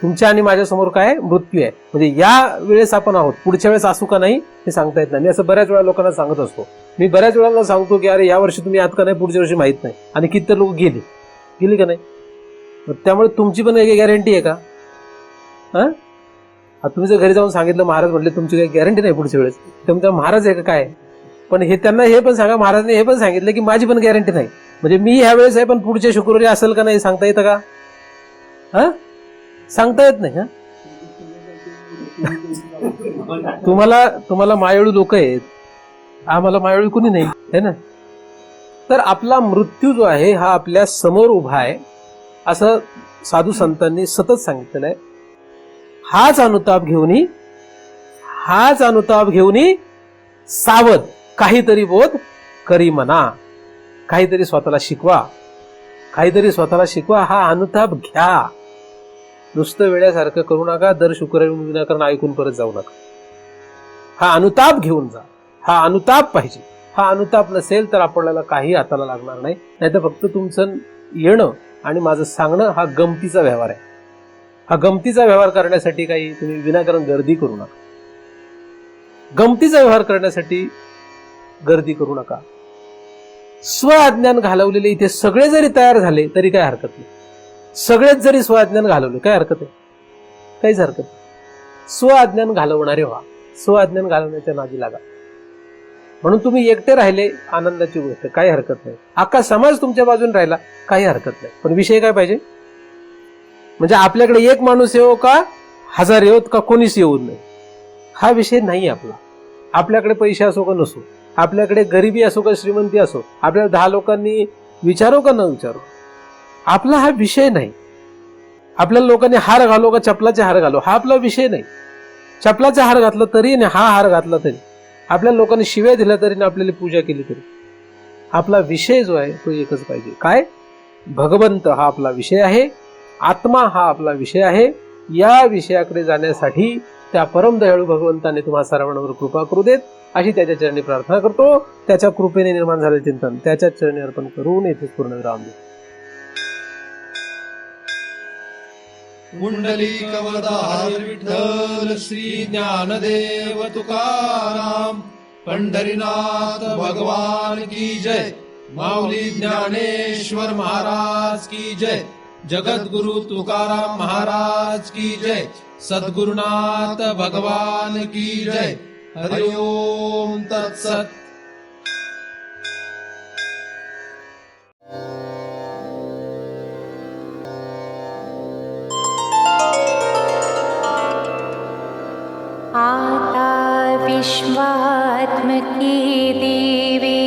तुमच्या आणि माझ्या समोर काय? मृत्यू आहे. म्हणजे या वेळेस आपण आहोत, पुढच्या वेळेस असू का नाही हे सांगता येत नाही. मी असं बऱ्याच वेळा लोकांना सांगत असतो. मी बऱ्याच वेळा सांगतो की अरे या वर्षी तुम्ही आहात का नाही, पुढच्या वर्षी माहित नाही. आणि किती लोक गेली का नाही? त्यामुळे तुमची पण काही गॅरंटी आहे का? तुम्ही जर घरी जाऊन सांगितलं महाराज म्हटले तुमची काही गॅरंटी नाही पुढच्या वेळेस, तुमचा महाराज आहे का काय? पण हे त्यांना हे पण सांगा, महाराजने हे पण सांगितलं की माझी पण गॅरंटी नाही. म्हणजे मी ह्या वेळेस आहे पण पुढच्या शुक्रवारी असेल का नाही सांगता येतं का? सांगता येत नाही. तुम्हाला मायाळू लोक आहेत, आम्हाला मायाळू कुणी नाही, है ना? तर आपला मृत्यू जो आहे हा आपल्या समोर उभा आहे असं साधू संतांनी सतत सांगितलेलं आहे. हाच अनुताप घेऊन सावध काहीतरी बोध करी म्हणा. काहीतरी स्वतःला शिकवा, हा अनुताप घ्या. नुसतं वेळ्यासारखं करू नका, दर शुक्रवारी विनाकारण ऐकून परत जाऊ नका. हा अनुताप घेऊन जा. हा अनुताप पाहिजे. हा अनुताप नसेल तर आपल्याला काही हाताला लागणार नाही. नाहीतर फक्त तुमचं येणं आणि माझं सांगणं हा गमतीचा व्यवहार आहे. हा गमतीचा व्यवहार करण्यासाठी काही तुम्ही विनाकारण गर्दी करू नका. गमतीचा व्यवहार करण्यासाठी गर्दी करू नका. स्व अज्ञान घालवलेले इथे सगळे जरी तयार झाले तरी काय हरकत नाही. सगळेच जरी स्व अज्ञान घालवले काय हरकत आहे? काहीच हरकत नाही. स्व अज्ञान घालवणारे व्हा, स्व अज्ञान घालवण्याच्या नादी लागा. म्हणून तुम्ही एकटे राहिले आनंदाची गोष्ट, काही हरकत नाही. अख्खा समाज तुमच्या बाजूने राहिला काही हरकत नाही. पण विषय काय पाहिजे? म्हणजे आपल्याकडे एक माणूस येऊ का 1000 येऊत का कोणीच येऊ नये हा विषय नाही आपला. आपल्याकडे पैसे असो का नसो, आपल्याकडे गरिबी असो का श्रीमंती असो, आपल्याला 10 लोकांनी विचारो का न विचारो, आपला हा विषय नाही. आपल्याला लोकांनी हार घालो का चपलाचे हार घालो हा आपला विषय नाही. चपलाचा हार घातला तरी आणि हा हार घातला तरी, आपल्या लोकांनी शिव्या दिल्या तरी आपल्याला पूजा केली तरी आपला विषय जो आहे तो एकच पाहिजे. काय? भगवंत हा आपला विषय आहे, आत्मा हा आपला विषय आहे. या विषयाकडे जाण्यासाठी त्या परमदयाळू भगवंताने तुम्हा सर्वांवर कृपा करू देत अशी त्याच्या चरणी प्रार्थना करतो. त्याच्या कृपेने निर्माण झालेले चिंतन त्याच्या चरणी अर्पण करून येथेच पूर्णविराम देतो. पुंडलिकवरदार विठ्ठल श्री ज्ञानदेव तुकाराम पंढरीनाथ भगवान की जय. माऊली ज्ञानेश्वर महाराज की जय. जगद्गुरु तुकाराम महाराज की जय. सद्गुरुनाथ भगवान की जय. हरि ओम तत्सत. आता विश्वात्मके देवे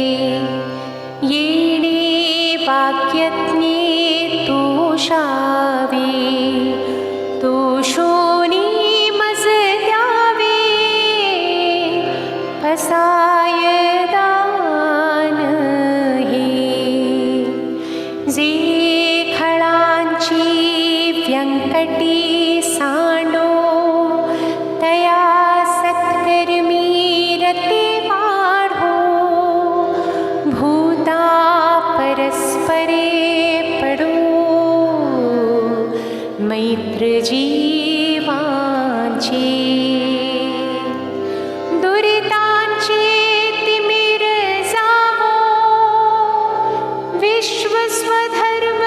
येणे वाक्यज्ञे तोषावे तोषोनी मज द्यावे फसाय दान हे जे खळांची व्यंकटी सांडो तया सत्कर्मी रते वाढो भूता परस्परे पडो मैत्र जीवांचे दुरितांचे तिमिर जावो विश्व स्वधर्म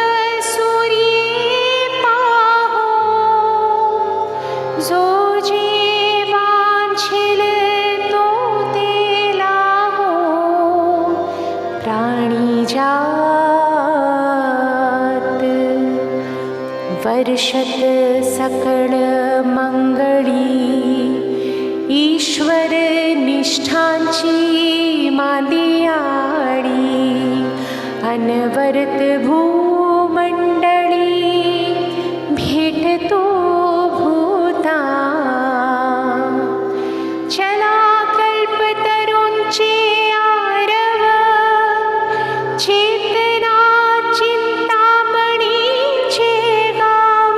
सूर्ये पाहो जो जे वांछिल तो ते लाहो प्राणी जात वर्षत सकळ मंगळी ईश्वर निष्ठांची मांदियाळी अनवरत भूमंडळी भेटतो भूता चला कल्पतरूंचे आरव चेतना चिंतामणीचे गाव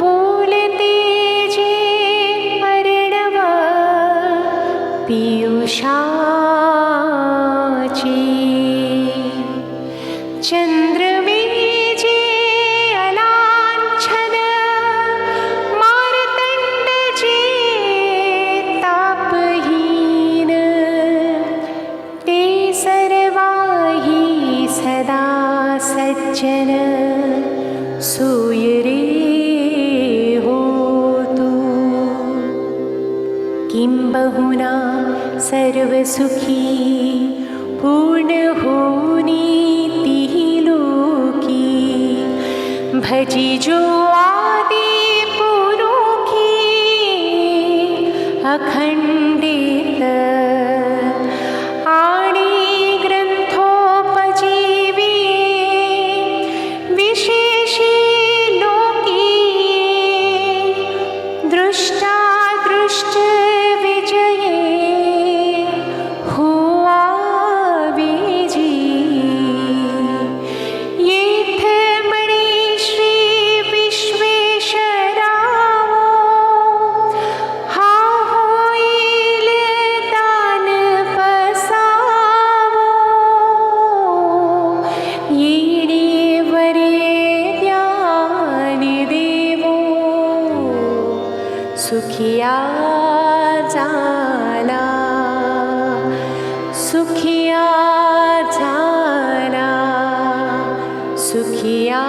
बोलते जे अर्णव पियुषाची चंद्रविजे अलांछन मार्तंड जे तापहीन ते सर्वाही सदा सज्जन सूयरे होतु किंबहुना सर्वसुखी पूर्ण होनी तिहि लोकी भजी जो आदि पुरुखी अखंडित आणि ग्रंथोपजीवी विशेषी लोकी दृष्टा दृष्ट विजये हुआ विजी येथ मणी श्री विश्वेश्वरावो हा होईल दान पसावो येणे वरे ज्ञान देवो सुखिया झाला सुखिया झाला सुखिया